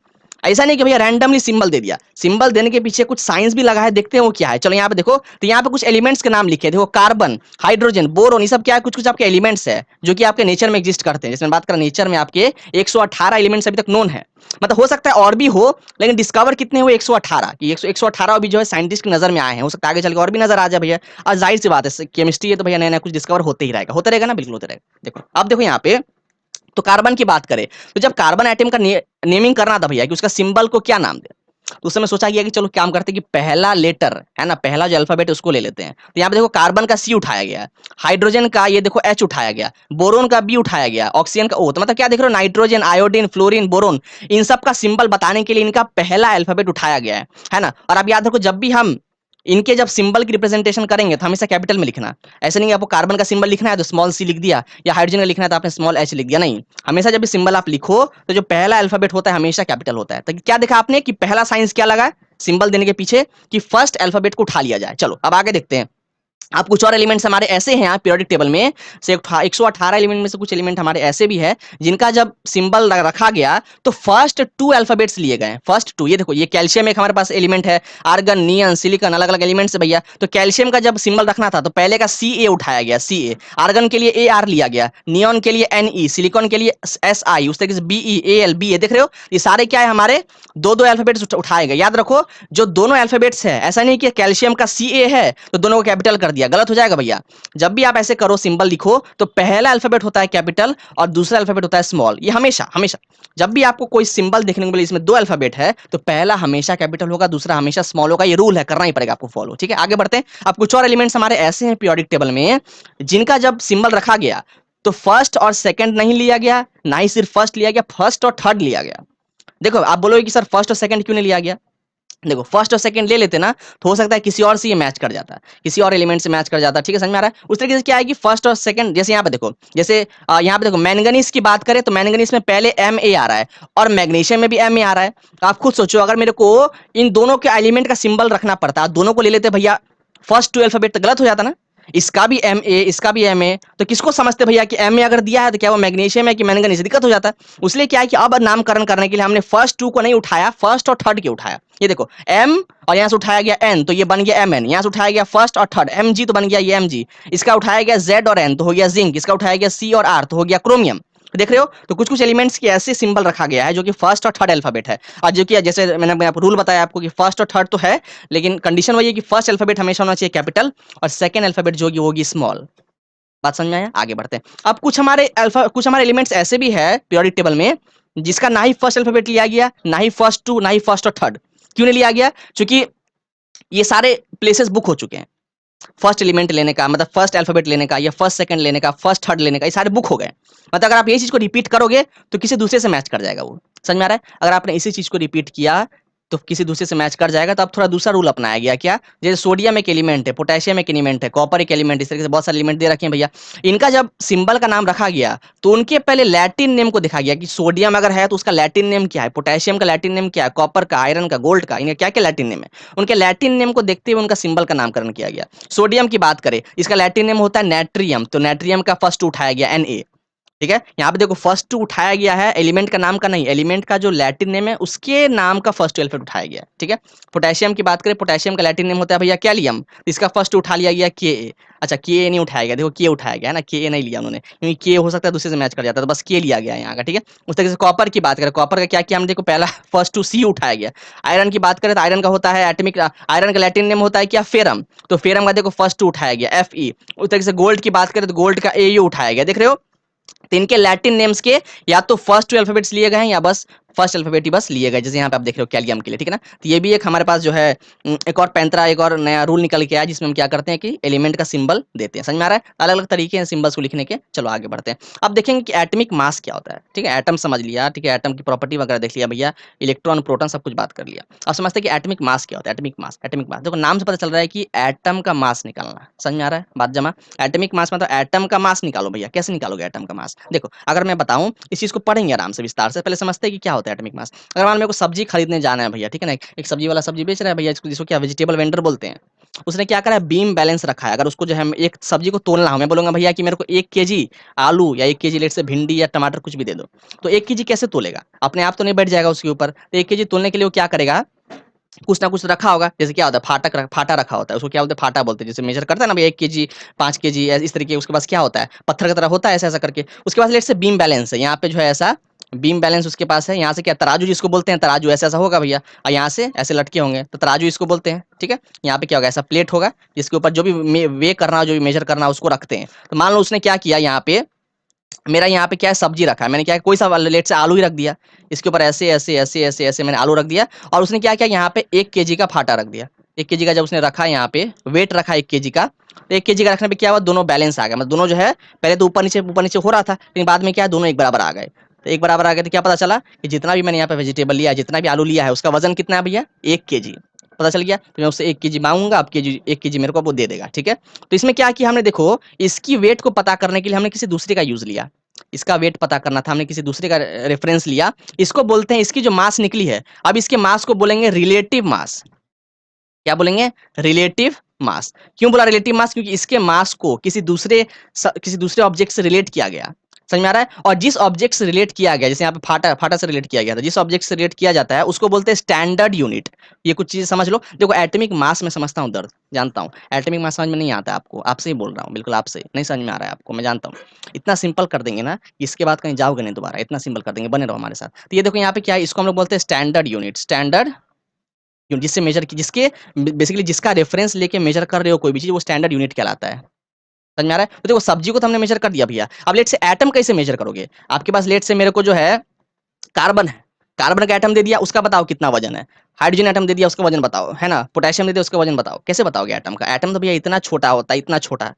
ऐसा नहीं कि भैया रैंडमली सिंबल दे दिया, सिंबल देने के पीछे कुछ साइंस भी लगा है, देखते हैं वो क्या है। चलो यहाँ पे देखो, तो यहाँ पे कुछ एलिमेंट्स के नाम लिखे, देखो कार्बन, हाइड्रोजन, बोरोन, ये सब क्या है, कुछ कुछ आपके एलिमेंट्स है जो कि आपके नेचर में एग्जिस्ट करते हैं। जैसे बात करें नेचर में आपके 118 एलिमेंट्स अभी तक नोन है, मतलब हो सकता है और भी हो, लेकिन डिस्कवर कितने हुए 118 कि 118 अभी जो है साइंटिस्ट की नजर में आए हैं, हो सकता है आगे चल के और भी नजर आ जाए भैया। और जाहिर सी बात है, केमिस्ट्री है तो भैया नया नया कुछ डिस्कवर होते ही रहेगा, होता रहेगा ना, बिल्कुल होता रहेगा। देखो अब देखो यहाँ पे, तो कार्बन की बात करें, तो जब कार्बन एटम का नेमिंग करना था भैया कि उसका सिंबल को क्या नाम दे, तो उस समय सोचा गया कि चलो काम करते हैं कि पहला लेटर है ना, पहला जो अल्फाबेट उसको ले लेते हैं। तो यहाँ पे देखो कार्बन का सी उठाया गया, हाइड्रोजन का ये देखो एच उठाया गया, बोरोन का बी उठाया गया, ऑक्सीजन का ओ। तो मतलब क्या देख रहे हो, नाइट्रोजन, आयोडीन, फ्लोरीन, बोरोन, इन सब का सिंबल बताने के लिए इनका पहला अल्फाबेट उठाया गया है ना। और अब याद रखो, जब भी हम इनके जब सिंबल की रिप्रेजेंटेशन करेंगे तो हमेशा कैपिटल में लिखना। ऐसे नहीं आपको कार्बन का सिंबल लिखना है तो स्मॉल सी लिख दिया, या हाइड्रोजन का लिखना है तो आपने स्मॉल एच लिख दिया, नहीं, हमेशा जब भी सिंबल आप लिखो तो जो पहला अल्फाबेट होता है हमेशा कैपिटल होता है। तो क्या देखा आपने कि पहला साइंस क्या लगा सिंबल देने के पीछे, कि फर्स्ट अल्फाबेट को उठा लिया जाए। चलो अब आगे देखते हैं। आप कुछ और एलिमेंट्स हमारे ऐसे हैं यहाँ पीरियोडिक टेबल में से 118 एलिमेंट में से कुछ एलिमेंट हमारे ऐसे भी है जिनका जब सिंबल रखा गया तो फर्स्ट 2 अल्फाबेट्स लिए गए, फर्स्ट 2। ये देखो, ये कैल्शियम एक हमारे पास एलिमेंट है, आर्गन, नियन, सिलिकॉन, अलग अलग एलिमेंट्स है भैया। तो कैल्शियम का जब सिंबल रखना था तो पहले का सी ए उठाया गया, सी ए, आर्गन के लिए ए आर लिया गया, नियॉन के लिए एन ई, सिलिकॉन के लिए एस आई, उस तरीके से B E A L B A. देख रहे हो, ये सारे क्या है हमारे दो दो अल्फाबेट्स उठाए गए। याद रखो, जो दोनों अल्फाबेट्स है, ऐसा नहीं कि कैल्शियम का सी ए है तो दोनों को कैपिटल कर दिया, गलत हो जाएगा भैया। जब भी आप ऐसे करो सिंबल लिखो तो पहला अल्फाबेट होता है कैपिटल और दूसरा अल्फाबेट होता है स्मॉल। ये हमेशा हमेशा जब भी आपको कोई सिंबल देखने को मिले इसमें 2 अल्फाबेट है तो पहला हमेशा कैपिटल होगा, दूसरा हमेशा स्मॉल होगा। ये रूल है, करना ही पड़ेगा आपको फॉलो, ठीक है। आगे बढ़ते हैं। अब कुछ और एलिमेंट्स हमारे ऐसे हैं पीरियोडिक टेबल में जिनका जब सिंबल रखा गया तो फर्स्ट और सेकंड नहीं लिया गया, ना ही सिर्फ फर्स्ट लिया गया, फर्स्ट और थर्ड लिया गया। देखो आप बोलोगे कि सर फर्स्ट और सेकंड क्यों नहीं लिया गया, देखो फर्स्ट और सेकंड ले लेते ना तो हो सकता है किसी और से ये मैच कर जाता, किसी और एलिमेंट से मैच कर जाता, ठीक है, समझ में आ रहा है। उस तरीके से क्या है कि फर्स्ट और सेकंड, जैसे यहाँ पे देखो, जैसे यहाँ पे देखो मैंगनीज की बात करें तो मैंगनीज में पहले एम ए आ रहा है और मैग्नीशियम में भी एम ए आ रहा है। तो आप खुद सोचो, अगर मेरे को इन दोनों के एलिमेंट का सिंबल रखना पड़ता, दोनों को ले लेते भैया, फर्स्ट 2 अल्फाबेट तो गलत हो जाता ना, इसका भी एम ए इसका भी एम ए, तो किसको समझते भैया कि एम ए अगर दिया है तो क्या वो मैग्नीशियम है कि मैंगनीज, दिक्कत हो जाता है। इसलिए क्या है कि अब नामकरण करने के लिए हमने फर्स्ट 2 को नहीं उठाया, फर्स्ट और थर्ड के उठाया। ये देखो एम और यहाँ से उठाया गया एन तो ये बन गया एम एन, यहाँ से उठाया गया फर्स्ट और थर्ड एम जी तो बन गया ये एम जी, इसका उठाया गया जेड और एन तो हो गया जिंक, इसका उठाया गया सी और आर तो हो गया क्रोमियम। देख रहे हो, तो कुछ कुछ एलिमेंट्स के ऐसे सिंबल रखा गया है जो कि फर्स्ट और थर्ड अल्फाबेट है। और जो कि जैसे मैंने रूल बताया आपको कि फर्स्ट और थर्ड तो है, लेकिन कंडीशन वही है कि फर्स्ट अल्फाबेट हमेशा होना चाहिए कैपिटल और सेकंड अल्फाबेट जो होगी स्मॉल। बात समझ में आया, आगे बढ़ते हैं। अब कुछ हमारे एलिमेंट्स ऐसे भी है पीरियोडिक टेबल में जिसका ना ही फर्स्ट अल्फाबेट लिया गया, ना ही फर्स्ट 2, ना ही फर्स्ट और थर्ड। क्यों नहीं लिया गया, क्योंकि ये सारे प्लेसेस बुक हो चुके हैं। फर्स्ट एलिमेंट लेने का मतलब फर्स्ट अल्फाबेट लेने का या फर्स्ट सेकंड लेने का, फर्स्ट थर्ड लेने का, ये सारे बुक हो गए। मतलब अगर आप ये चीज को रिपीट करोगे तो किसी दूसरे से मैच कर जाएगा वो, समझ में आ रहा है। अगर आपने इसी चीज को रिपीट किया तो किसी दूसरे से मैच कर जाएगा। तो अब थोड़ा दूसरा रूल अपनाया गया, क्या, जैसे सोडियम एक एलिमेंट है, पोटेशियम एक एलिमेंट है, कॉपर एक एलिमेंट, इस तरीके से बहुत सारे एलिमेंट दे रखे हैं भैया। इनका जब सिंबल का नाम रखा गया तो उनके पहले लैटिन नेम को देखा गया कि सोडियम अगर है तो उसका लैटिन नेम क्या है, पोटेशियम का लैटिन नेम क्या है, कॉपर का, आयरन का, गोल्ड का, इनका क्या क्या लैटिन नेम है। उनके लैटिन नेम को देखते हुए उनका सिंबल का नामकरण किया गया। सोडियम की बात करें, इसका लैटिन नेम होता है नेट्रियम, तो नेट्रियम का फर्स्ट उठाया गया एन ए, ठीक है। यहाँ पे देखो फर्स्ट 2 उठाया गया है, एलिमेंट का नाम का नहीं, एलिमेंट का जो लैटिन नेम है उसके नाम का फर्स्ट अल्फाबेट उठाया गया, ठीक है। पोटेशियम की बात करें, पोटेशियम का लैटिन नेम होता है भैया कैलियम, तो इसका फर्स्ट उठा लिया गया के ए। अच्छा के ए नहीं उठाया गया, देखो के उठाया गया है ना, के ए नहीं लिया उन्होंने क्योंकि के हो सकता है दूसरे से मैच कर जाता है, तो बस के लिया गया यहाँ का, ठीक है। उस तरीके से कॉपर की बात करें, कॉपर का क्या किया हमने, देखो पहला फर्स्ट 2 सी उठाया गया। आयरन की बात करें तो आयरन का होता है एटमिक, आयरन का लैटिन नेम होता है क्या, फेरम, तो फेरम का देखो फर्स्ट 2 उठाया गया एफ ई। उस तरीके से गोल्ड की बात करें तो गोल्ड का ए यू उठाया गया, देख रहे हो। तो इनके लैटिन नेम्स के या तो फर्स्ट 2 अल्फाबेट्स लिए गए हैं या बस फर्स्ट अल्फाबेट ही बस लिए गए, जैसे यहाँ पे आप देख रहे हो कैलियम के लिए, ठीक है ना। तो ये भी एक हमारे पास जो है एक और पैंतरा, एक और नया रूल निकल के आया जिसमें हम क्या करते हैं कि एलिमेंट का सिंबल देते हैं, समझ में आ रहा है। अलग अलग तरीके हैं सिंबल्स को लिखने के। चलो आगे बढ़ते हैं। अब देखेंगे कि एटमिक मास क्या होता है, ठीक है। एटम समझ लिया, ठीक है, एटम की प्रॉपर्टी वगैरह देख लिया भैया, इलेक्ट्रॉन प्रोटॉन सब कुछ बात कर लिया। अब समझते हैं कि एटमिक मास क्या होता है। एटमिक मास देखो नाम से पता चल रहा है कि एटम का मास निकालना, समझ में आ रहा है बात जमा। एटमिक मास मतलब एटम का मास निकालो भैया, कैसे निकालोगे एटम का मास। देखो अगर मैं बताऊं, इस चीज को पढ़ेंगे आराम से विस्तार से, पहले समझते हैं कि क्या होता है एटमिक मास। अगर मान मेरे को सब्जी खरीदने जाना है भैया, ठीक है ना, एक सब्जी वाला सब्जी बेच रहा है भैया, जिसको क्या वेजिटेबल वेंडर बोलते हैं, उसने क्या करा है, बीम बैलेंस रखा है। अगर उसको जो है एक सब्जी को तोलना हो, मैं बोलूंगा भैया कि मेरे को 1 केजी आलू या 1 केजी लेट से भिंडी या टमाटर कुछ भी दे दो, तो 1 केजी कैसे तोलेगा? अपने आप तो नहीं बैठ जाएगा उसके ऊपर। तो 1 केजी तोलने के लिए वो क्या करेगा, कुछ ना कुछ रखा होगा। जैसे क्या होता है, फाटा रखा होता है, उसको क्या बोलते हैं, फाटा बोलते हैं। जैसे मेजर करता है ना भाई 1 केजी 5 केजी इस तरीके। उसके पास क्या होता है, पत्थर की तरह होता है ऐसा ऐसा करके। उसके पास लेट से बीम बैलेंस है, यहाँ पे जो है ऐसा बीम बैलेंस उसके पास है। यहाँ से क्या, तराजू जिसको बोलते हैं, तराजू ऐसा ऐसा होगा भैया, और यहाँ से ऐसे लटके होंगे तो तराजू इसको बोलते हैं, ठीक है। यहाँ पे क्या होगा, ऐसा प्लेट होगा जिसके ऊपर जो भी वे करना हो, जो भी मेजर करना हो उसको रखते हैं। तो मान लो उसने क्या किया, यहाँ पे मेरा यहाँ पे क्या है, सब्जी रखा है, मैंने क्या है, कोई सा लेट से आलू ही रख दिया, इसके ऊपर ऐसे ऐसे ऐसे ऐसे ऐसे मैंने आलू रख दिया। और उसने क्या किया, यहाँ पे 1 केजी का फाटा रख दिया। 1 केजी का जब उसने रखा, यहाँ पे वेट रखा 1 केजी का, तो 1 केजी का रखने पे क्या हुआ, दोनों बैलेंस आ गया। मतलब दोनों जो है पहले तो ऊपर नीचे हो रहा था, लेकिन बाद में क्या है, दोनों एक बराबर आ गए। तो एक बराबर आ गए तो क्या पता चला कि जितना भी मैंने यहाँ पे वेजिटेबल लिया है, जितना भी आलू लिया है, उसका वजन कितना है भैया, 1 केजी। पता चल गया। तो मैं उससे 1 केजी मांगूंगा, अब केजी 1 केजी मेरे को वो दे देगा, ठीक है। तो इसमें क्या किया हमने, देखो इसकी वेट को पता करने के लिए हमने किसी दूसरे का यूज लिया। इसका वेट पता करना था, हमने किसी दूसरे का रेफरेंस लिया। इसको बोलते हैं, इसकी जो मास निकली है, अब इसके मास को बोलेंगे रिलेटिव मास। क्या बोलेंगे, रिलेटिव मास। क्यों बोला रिलेटिव मास, क्योंकि इसके मास को किसी दूसरे ऑब्जेक्ट से रिलेट किया गया। समझ में आ रहा है। और जिस ऑब्जेक्ट से रिलेट किया गया, जैसे यहाँ पे फाटा फाटा से रिलेट किया गया था, जिस ऑब्जेक्ट से रिलेट किया जाता है उसको बोलते हैं स्टैंडर्ड यूनिट। ये कुछ चीजें समझ लो। देखो एटॉमिक मास में समझता हूँ, दर्द जानता हूँ, एटॉमिक मास समझ में नहीं आता है आपको, आपसे ही बोल रहा हूँ, बिल्कुल आपसे नहीं समझ में आ रहा है आपको, मैं जानता हूँ। इतना सिंपल कर देंगे ना, इसके बाद कहीं जाओगे नहीं दोबारा, इतना सिंपल कर देंगे, बने रहो हमारे साथ। तो ये देखो यहाँ पे क्या है, इसको हम लोग बोलते हैं स्टैंडर्ड यूनिट। स्टैंडर्ड जिससे मेजर की, जिसके बेसिकली जिसका रेफरेंस लेके मेजर कर रहे हो कोई भी चीज, वो स्टैंडर्ड यूनिट कहलाता है। समझ में आ रहा है। तो देखो सब्जी को तो हमने मेजर कर दिया भैया, अब लेट से एटम कैसे मेजर करोगे। आपके पास लेट से मेरे को जो है कार्बन है, कार्बन का एटम दे दिया, उसका बताओ कितना वजन है। हाइड्रोजन एटम दे दिया, उसका वजन बताओ, है ना। पोटेशियम दे दिया, उसका वजन बताओ। कैसे बताओगे एटम का, एटम तो भैया इतना छोटा होता है, इतना छोटा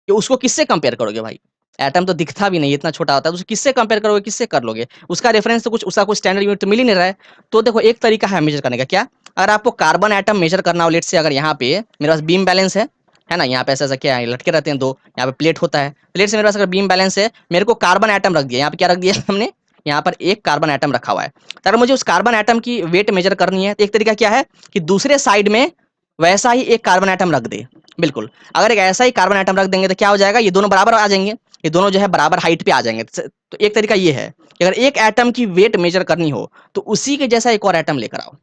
कि उसको किससे कंपेयर करोगे भाई। एटम तो दिखता भी नहीं, इतना छोटा होता है, तो उसको किससे कंपेयर करोगे, किससे कर लोगे। उसका रेफरेंस तो कुछ, उसका कुछ स्टैंडर्ड यूनिट तो मिल ही नहीं रहा है। तो देखो एक तरीका है मेजर करने का, क्या, अगर आपको कार्बन एटम मेजर करना हो, लेट से अगर यहाँ पे मेरे पास बीम बैलेंस है ना, यहाँ पे ऐसा ऐसा क्या है, लटके रहते हैं दो, यहाँ पे प्लेट होता है। प्लेट से मेरे पास अगर बीम बैलेंस है, मेरे को कार्बन एटम रख दिया, यहाँ पे क्या रख दिया हमने, यहाँ पर एक कार्बन एटम रखा हुआ है। तो अगर मुझे उस कार्बन एटम की वेट मेजर करनी है, तो एक तरीका क्या है कि दूसरे साइड में वैसा ही एक कार्बन एटम रख दे। बिल्कुल, अगर एक ऐसा ही कार्बन एटम रख देंगे तो क्या हो जाएगा, ये दोनों बराबर आ जाएंगे, ये दोनों जो है बराबर हाइट पे आ जाएंगे। तो एक तरीका ये है कि अगर एक एटम की वेट मेजर करनी हो, तो उसी के जैसा एक और एटम लेकर आओ।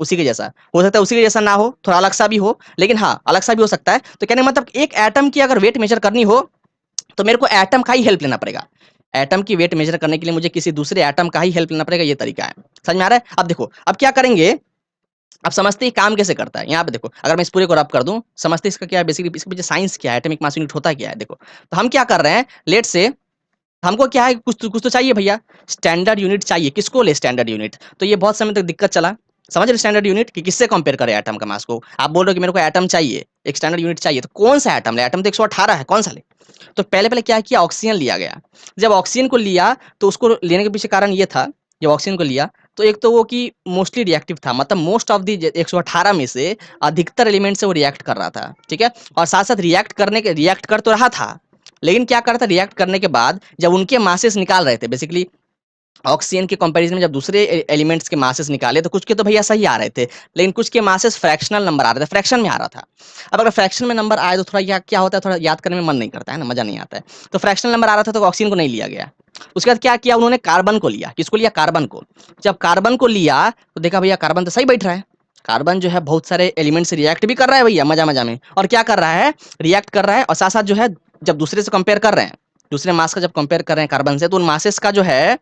उसी के जैसा हो सकता है, उसी के जैसा ना हो, थोड़ा अलग सा भी हो, लेकिन हाँ अलग सा भी हो सकता है। तो कहने का मतलब एक एटम की अगर वेट मेजर करनी हो, तो मेरे को एटम का ही हेल्प लेना पड़ेगा। एटम की वेट मेजर करने के लिए मुझे किसी दूसरे एटम का ही हेल्प लेना पड़ेगा, ये तरीका है। समझ में आ रहा है। अब देखो अब क्या करेंगे, अब समझते ही काम कैसे करता है। यहाँ पे देखो, अगर मैं इस पूरे को रब कर दूं, समझते इसका क्या है, बेसिकली इसके पीछे साइंस क्या है, एटॉमिक मास यूनिट होता क्या है। देखो तो हम क्या कर रहे हैं, लेट से हमको क्या है, कुछ तो चाहिए भैया, स्टैंडर्ड यूनिट चाहिए। किसको ले, स्टैंडर्ड यूनिट। तो ये बहुत समय तक दिक्कत चला, समझ रहे, स्टैंडर्ड यूनिट कि किससे कंपेयर करें एटम का मास को। आप बोल रहे हो कि मेरे को एटम चाहिए, एक स्टैंडर्ड यूनिट चाहिए, तो कौन सा एटम ले, एटम तो 118 है, कौन सा ले। तो पहले पहले क्या किया, ऑक्सीजन लिया गया। जब ऑक्सीजन को लिया, तो उसको लेने के पीछे कारण ये था, जब ऑक्सीजन को लिया, तो एक तो वो कि मोस्टली रिएक्टिव था, मतलब मोस्ट ऑफ दी 118 में से अधिकतर एलिमेंट से वो रिएक्ट कर रहा था, ठीक है। और साथ साथ रिएक्ट कर तो रहा था, लेकिन क्या कर रहा था, रिएक्ट करने के बाद जब उनके मासेस निकाल रहे थे, बेसिकली ऑक्सीजन के कंपैरिजन में जब दूसरे एलिमेंट्स के मासेस निकाले, तो कुछ के तो भैया सही आ रहे थे, लेकिन कुछ के मासेस फ्रैक्शनल नंबर आ रहे थे, फ्रैक्शन में आ रहा था। अब अगर फ्रैक्शन में नंबर आए तो थोड़ा क्या होता है, थोड़ा याद करने में मन नहीं करता है ना, मजा नहीं आता है। तो फ्रैक्शनल नंबर आ रहा था तो ऑक्सीजन को नहीं लिया गया। उसके बाद क्या किया उन्होंने, कार्बन को लिया। किसको लिया, कार्बन को। जब कार्बन को लिया तो देखा भैया कार्बन तो सही बैठ रहा है। कार्बन जो है बहुत सारे एलिमेंट से रिएक्ट भी कर रहा है भैया, मजा मजा में, और क्या कर रहा है, रिएक्ट कर रहा है। और साथ साथ जो है, जब दूसरे से कंपेयर कर रहे हैं, दूसरे मास का जब कंपेयर कर रहे हैं कार्बन से, तो उन मासेस का जो है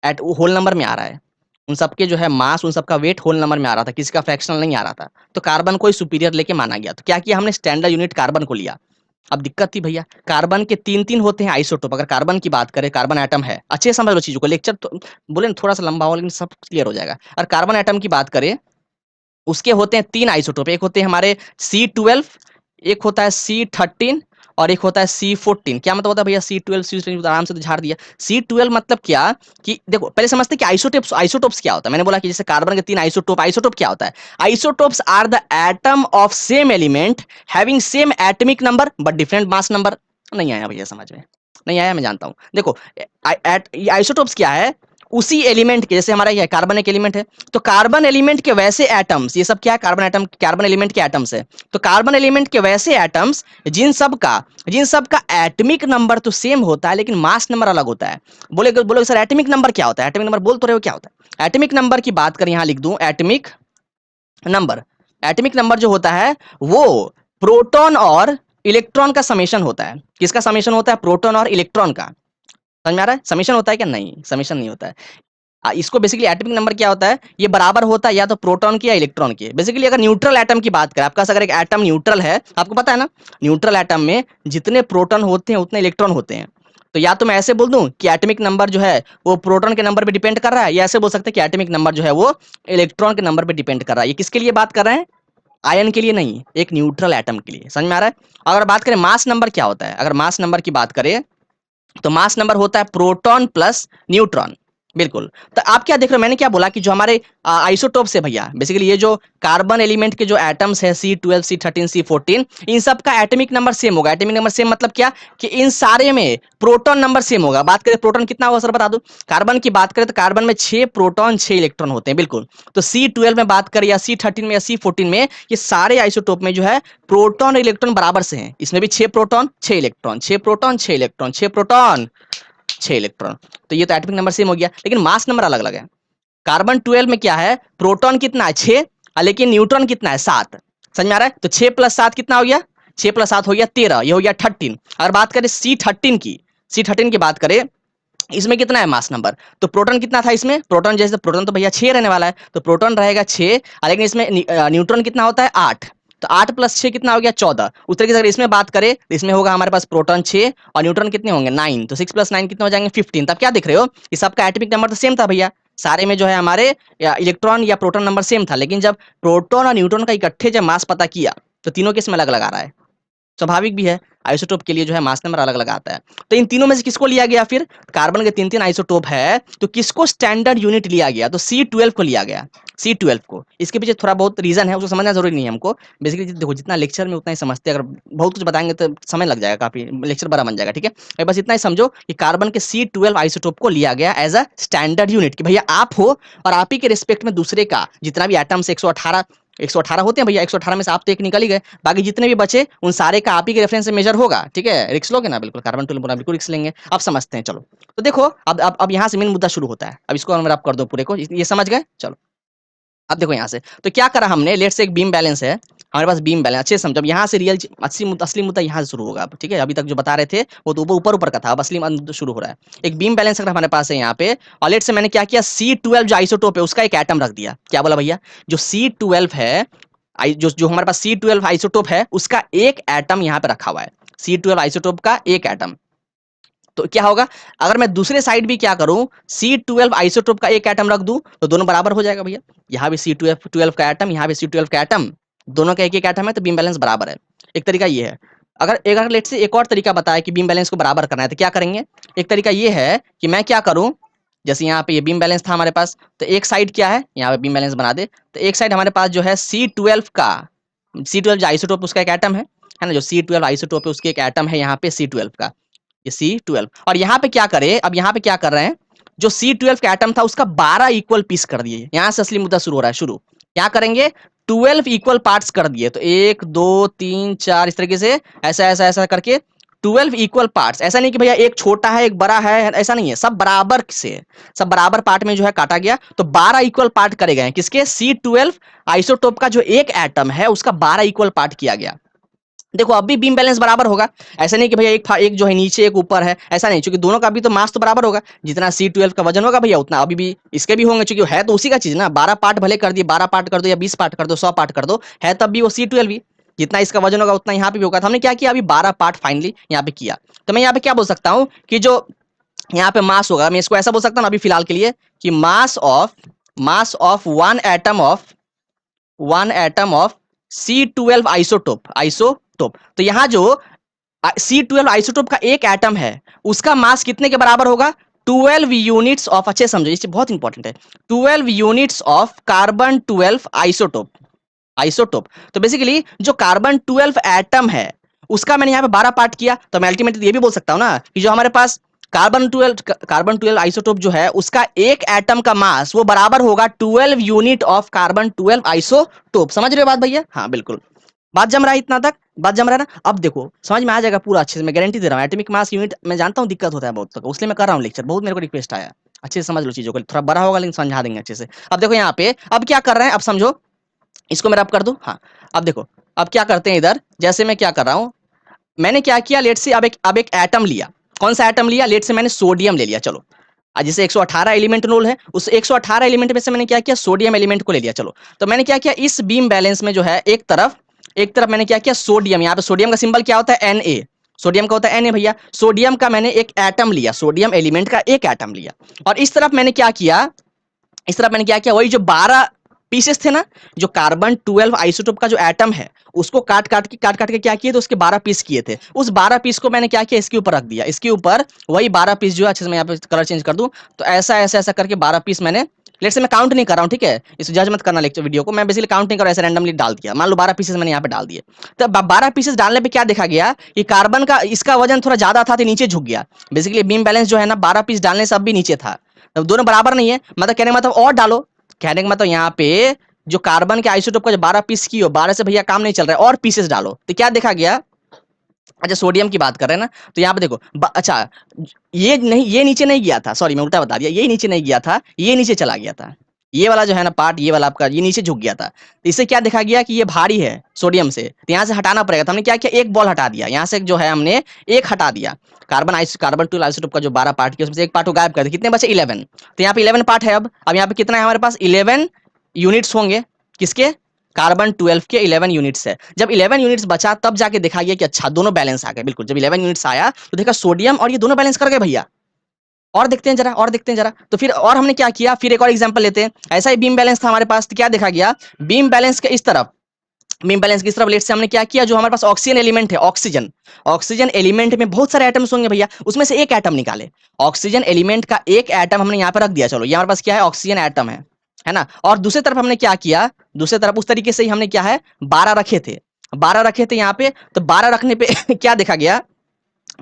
एट होल नंबर में आ रहा है। उन सबके जो है मास, उन सबका वेट होल नंबर में आ रहा था, किसी का फ्रैक्शनल नहीं आ रहा था। तो कार्बन को ही सुपीरियर लेके माना गया। तो क्या किया हमने, स्टैंडर्ड यूनिट कार्बन को लिया। अब दिक्कत थी भैया, कार्बन के तीन तीन होते हैं आइसोटोप। अगर कार्बन की बात करें, कार्बन एटम है, अच्छे से समझ लो चीजों को, लेक्चर तो बोले ना थोड़ा सा लंबा हो, लेकिन सब क्लियर हो जाएगा। और कार्बन एटम की बात करें, उसके होते हैं तीन आइसोटोप। एक होते हैं हमारे C12, एक होता है C13, और एक होता है C14। क्या मतलब होता है भैया C12 C13, आराम से तो झाड़ दिया। C12 मतलब क्या, कि देखो पहले समझते हैं कि आइसोटोप्स, आइसोटोप्स क्या होता है। मैंने बोला कि जैसे कार्बन के तीन आइसोटोप, आइसोटोप क्या होता है, isotopes are the atom of same element having same atomic number but different mass number. नहीं आया भैया समझ में, नहीं आया, मैं जानता हूँ। देखो आइसोटोप्स क्या है, उसी एलिमेंट के, जैसे हमारा ये कार्बन एक एलिमेंट है, तो कार्बन एलिमेंट के वैसे एटम्स, ये सब क्या है, कार्बन एटम, कार्बन एलिमेंट के एटम्स है, तो कार्बन एलिमेंट के वैसे एटम्स जिन सब का एटॉमिक नंबर तो सेम होता है लेकिन मास नंबर अलग होता है। बोले सर एटॉमिक नंबर क्या होता है, एटॉमिक नंबर बोल तो रहे हो क्या होता है। एटॉमिक नंबर की बात करें, यहां लिख दूं एटॉमिक नंबर। एटॉमिक नंबर जो होता है वो प्रोटॉन और इलेक्ट्रॉन का समेशन होता है। किसका समेशन होता है, प्रोटॉन और इलेक्ट्रॉन का। समझ में आ रहा है, समेशन होता है क्या, नहीं समेशन नहीं होता है। इसको बेसिकली एटॉमिक नंबर क्या होता है, ये बराबर होता है या तो प्रोटॉन की या इलेक्ट्रॉन की। बेसिकली अगर न्यूट्रल एटम की बात करें, आपका अगर एक एटम न्यूट्रल है, आपको पता है ना, न्यूट्रल एटम में जितने प्रोटॉन होते हैं उतने इलेक्ट्रॉन होते हैं। तो या तो मैं ऐसे बोल दूं कि एटॉमिक नंबर जो है वो प्रोटॉन के नंबर पे डिपेंड कर रहा है, या ऐसे बोल सकते हैं कि एटॉमिक नंबर जो है वो इलेक्ट्रॉन के नंबर पे डिपेंड कर रहा है। ये किसके लिए बात कर रहे हैं, आयन के लिए नहीं, एक न्यूट्रल एटम के लिए। समझ में आ रहा है। अगर बात करें मास नंबर क्या होता है, अगर मास नंबर की बात करें तो मास नंबर होता है प्रोटॉन प्लस न्यूट्रॉन। बिल्कुल। तो आप क्या देख रहे हो, मैंने क्या बोला कि जो हमारे आइसोटोप्स है भैया, बेसिकली ये जो कार्बन एलिमेंट के जो एटम्स है C12 C13 C14, इन सब का एटॉमिक नंबर सेम होगा। एटॉमिक नंबर सेम मतलब क्या, कि इन सारे में प्रोटॉन नंबर सेम होगा। बात करें प्रोटॉन कितना होगा सर बता दो। कार्बन की बात करें तो कार्बन में 6 प्रोटॉन 6 इलेक्ट्रॉन होते हैं। बिल्कुल। तो C12 में बात करें या C13 में या C14 में, ये सारे आइसोटोप में जो है प्रोटॉन और इलेक्ट्रॉन बराबर से हैं। इसमें भी 6 proton 6 electron, 6 proton 6 electron, 6 proton 6 electron. तो ये तो एटॉमिक नंबर सेम हो गया, लेकिन मास नंबर अलग अलग है। कार्बन 12 में क्या है, प्रोटॉन कितना है 6, लेकिन न्यूट्रॉन कितना है 7। समझ में आ रहा है। तो 6 प्लस 7 कितना हो गया, 6 प्लस 7 हो गया 13, ये हो गया 13। अगर बात करें C13 की बात करें, इसमें कितना है मास नंबर, तो प्रोटॉन कितना था इसमें, प्रोटॉन जैसे प्रोटॉन तो भैया 6 रहने वाला है, तो प्रोटॉन रहेगा 6, लेकिन इसमें न्यूट्रॉन कितना होता है 8। तो 8 प्लस 6 कितना हो गया 14। उस तरीके से अगर इसमें बात करें तो इसमें होगा हमारे पास प्रोटॉन 6 और न्यूट्रॉन कितने होंगे 9, तो 6 प्लस 9 कितने हो जाएंगे 15। तब क्या देख रहे हो, कि सबका एटॉमिक नंबर तो सेम था भैया, सारे में जो है हमारे इलेक्ट्रॉन या प्रोटॉन नंबर सेम था, लेकिन जब प्रोटॉन और न्यूट्रॉन का इकट्ठे जब मास पता किया तो तीनों के इसमें अलग अलग आ रहा है। स्वाभाविक भी है, आइसोटोप के लिए जो है मास नंबर अलग अलग आता है। तो इन तीनों में से किसको लिया गया, फिर कार्बन के 3 3 आइसोटोप है, तो किसको स्टैंडर्ड यूनिट लिया गया, तो C12 को लिया गया, C12 को। इसके पीछे थोड़ा बहुत रीजन है, उसको समझना जरूरी नहीं है हमको। बेसिकली देखो जितना लेक्चर में उतना ही समझते हैं, अगर बहुत कुछ बताएंगे तो समय लग जाएगा, काफी लेक्चर बड़ा बन जाएगा। ठीक है, बस इतना ही समझो कि कार्बन के C12 आइसोटोप को लिया गया एज अ स्टैंडर्ड यूनिट, कि भैया आप हो और आप ही के रिस्पेक्ट में दूसरे का जितना भी एटम्स 118 होते हैं भैया, 118 में से आप तो एक निकल ही गए, बाकी जितने भी बचे उन सारे का आप ही के रेफरेंस से मेजर होगा। ठीक है, रिक्स लोगे ना, बिल्कुल कार्बन 12 बोला बिल्कुल रिक्स लेंगे। अब समझते हैं, चलो। तो देखो अब यहाँ से मेन मुद्दा शुरू होता है। अब इसको आप कर दो पूरे को, ये समझ गए, चलो। अब देखो यहाँ से तो क्या करा हमने, लेट से एक बीम बैलेंस है हमारे पास, बीम बैलेंस अच्छे से समझो। अब यहाँ से रियल असली मुद्दा यहाँ से शुरू होगा। ठीक है, अभी तक जो बता रहे थे वो तो ऊपर ऊपर का था, अब असली मुद्दा शुरू हो रहा है। एक बीम बैलेंस अगर हमारे पास है यहाँ पे, और लेट से मैंने क्या किया, C12 जो आइसोटोप है उसका एक एटम रख दिया। क्या बोला भैया, जो C12 है, जो जो हमारे पास C12 आइसोटोप है उसका एक एटम यहाँ पे रखा हुआ है, C12 आइसोटोप का एक एटम। तो क्या होगा, अगर मैं दूसरे साइड भी क्या करूं, C12 आइसोटोप का एक एटम रख दूं, तो दोनों बराबर हो जाएगा भैया। यहाँ भी C12 का एटम, यहाँ भी C12 का एटम, दोनों का एक एक एटम है, तो बीम बैलेंस बराबर है। एक तरीका ये है। अगर लेट से एक और तरीका बताया कि बीम बैलेंस को बराबर करना है, तो क्या करेंगे, एक तरीका ये है कि मैं क्या करूं, जैसे यहाँ पे ये बीम बैलेंस था हमारे पास, तो एक साइड क्या है, यहाँ पे बीम बैलेंस बना दे, तो एक साइड हमारे पास जो है C12 जो आइसोटोप उसका एक एटम है ना, जो C12 आइसोटोप है उसके एक एटम है यहाँ पे C12 का, ये C12। और यहाँ पे क्या करे, अब यहाँ पे क्या कर रहे हैं, जो C12 का एटम था उसका 12 इक्वल पीस कर दिए। यहाँ से असली मुद्दा शुरू हो रहा है, शुरू क्या करेंगे, 12 इक्वल पार्ट्स कर दिए। तो 1 2 3 4 इस तरीके से ऐसा ऐसा ऐसा करके 12 इक्वल पार्ट्स। ऐसा नहीं कि भैया एक छोटा है एक बड़ा है, ऐसा नहीं है, सब बराबर से, सब बराबर पार्ट में जो है काटा गया। तो 12 इक्वल पार्ट करे गए किसके, C12 आइसोटोप का जो एक एटम है उसका 12 इक्वल पार्ट किया गया। देखो अब भी बीम बैलेंस बराबर होगा, ऐसा नहीं कि भैया एक जो है नीचे एक ऊपर है, ऐसा नहीं, क्योंकि दोनों का भी तो मास तो बराबर होगा। जितना C12 का वजन होगा भैया उतना अभी भी इसके भी होंगे, क्योंकि है तो उसी का चीज ना। 12 पार्ट भले कर दिए, 12 पार्ट कर दो या 20 पार्ट कर दो, 100 पार्ट कर दो, है तब भी वो C12 भी, जितना इसका वजन होगा उतना यहाँ पे भी होगा। तो हमने क्या किया, अभी 12 पार्ट फाइनली यहाँ पे किया। तो मैं यहाँ पे क्या बोल सकता हूँ कि जो यहाँ पे मास होगा, मैं इसको ऐसा बोल सकता हूँ अभी फिलहाल के लिए, कि mass of one atom of C12 isotope. तो यहाँ जो C12 आइसोटोप का एक एटम है उसका मास कितने के बराबर होगा, 12 यूनिट्स ऑफ, अच्छे समझो ये बहुत इंपॉर्टेंट है, 12 यूनिट्स ऑफ कार्बन 12 आइसोटोप। तो बेसिकली जो कार्बन 12 एटम है उसका मैंने यहाँ पे 12 पार्ट किया, तो मैं अल्टीमेटली ये भी बोल सकता हूँ ना कि जो हमारे पास कार्बन 12 आइसोटोप जो है उसका एक एटम का मास वो बराबर होगा 12 यूनिट ऑफ कार्बन 12 आइसोटोप। समझ रहे हो बात भैया? हाँ बिल्कुल, बात जम रहा है इतना तक, बात जम रहा है ना? अब देखो समझ में आ जाएगा पूरा अच्छे से, मैं गारंटी दे रहा हूँ। एटॉमिक मास यूनिट मैं जानता हूँ दिक्कत होता है बहुत तक, इसलिए मैं कर रहा हूँ लेक्चर, बहुत मेरे को रिक्वेस्ट आया। अच्छे से समझ लो चीजों को, थोड़ा बड़ा होगा लेकिन समझा देंगे अच्छे से। अब देखो यहाँ पे अब क्या कर रहे हैं, अब समझो, इसको मैं रब कर दूं। हाँ, अब देखो अब क्या करते हैं इधर, जैसे मैं क्या कर रहा हूँ, मैंने क्या किया, लेट से अब एक एटम लिया। कौन सा एटम लिया? लेट से मैंने सोडियम ले लिया। चलो, आज जैसे 118 एलिमेंट रोल है, उस 118 एलिमेंट में से मैंने क्या किया, सोडियम एलिमेंट को ले लिया। चलो, तो मैंने क्या किया, इस बीम बैलेंस में जो है एक तरफ मैंने क्या किया, सोडियम, यहाँ पे सोडियम का सिंबल क्या होता है, Na। सोडियम का होता है Na भैया। सोडियम का मैंने एक एटम लिया, सोडियम एलिमेंट का एक एटम लिया। और इस तरफ मैंने क्या किया, वही जो 12 पीसेस थे ना, जो कार्बन 12 आइसोटोप का जो एटम है, उसको काट काट के क्या किए, तो उसके 12 पीस किए थे। उस 12 पीस को मैंने क्या किया, इसके ऊपर रख दिया। इसके ऊपर वही 12 पीस जो है, अच्छे से मैं यहाँ पे कलर चेंज कर दूं, तो ऐसा ऐसा ऐसा करके 12 पीस मैंने, लेट से मैं काउंट नहीं कर रहा हूँ, ठीक है, इस जज मत करना लेक्चर वीडियो को, मैं बेसिकली काउंट नहीं कर रहा, ऐसे रैंडमली डाल दिया। मान लो 12 पीसेस मैंने यहाँ पे डाल दिए। तो 12 पीसेस डालने पे क्या देखा गया कि कार्बन का इसका वजन थोड़ा ज्यादा था तो नीचे झुक गया। बेसिकली बीम बैलेंस जो है ना, 12 पीस डालने से अब भी नीचे था। तो दोनों बराबर नहीं है, मतलब कहने का मतलब और डालो, कहने का मतलब यहाँ पे जो कार्बन के आइसोटोप का जो 12 पीस की हो, 12 से भैया काम नहीं चल रहा है, और पीसेस डालो। तो क्या देखा गया, अच्छा सोडियम की बात कर रहे हैं ना, तो यहाँ पे देखो अच्छा, ये नहीं, ये नीचे नहीं गया था, सॉरी मैं उल्टा बता दिया, ये नीचे नहीं गया था, ये नीचे चला गया था। ये वाला जो है ना पार्ट, ये वाला आपका, ये नीचे झुक गया था। तो इससे क्या देखा गया कि ये भारी है सोडियम से, तो यहाँ से हटाना पड़ेगा। तो हमने क्या किया, एक बॉल हटा दिया यहाँ से, जो है हमने एक हटा दिया। कार्बन 12 आइसोटोप का जो 12 पार्ट किया, उसमें से एक पार्ट को गायब कर दिया। कितने बचे, 11। तो यहाँ पे 11 पार्ट है। अब यहाँ पे कितना है हमारे पास, 11 यूनिट्स होंगे। किसके, कार्बन 12 के 11 यूनिट्स है। जब 11 यूनिट्स बचा तब जाके देखा गया कि अच्छा दोनों बैलेंस आ गए। बिल्कुल, जब 11 यूनिट्स आया तो देखा सोडियम और ये दोनों बैलेंस कर गए भैया। और देखते हैं जरा, और देखते हैं जरा, तो फिर और हमने क्या किया, फिर एक और एग्जांपल लेते हैं। ऐसा ही बीम बैलेंस था हमारे पास, तो क्या देखा गया, बीम बैलेंस के इस तरफ, बीम बैलेंस की इस तरफ लेट से हमने क्या किया, जो हमारे पास ऑक्सीजन एलिमेंट है, ऑक्सीजन एलिमेंट में बहुत सारे एटम्स होंगे भैया, उसमें से एक एटम निकाले। ऑक्सीजन एलिमेंट का एक एटम हमने यहाँ पर रख दिया। चलो, ये हमारे पास क्या है, ऑक्सीजन एटम है ना। और दूसरी तरफ हमने क्या किया, दूसरी तरफ उस तरीके से ही हमने क्या है, 12 रखे थे, 12 रखे थे यहाँ पे। तो 12 रखने पे क्या देखा गया,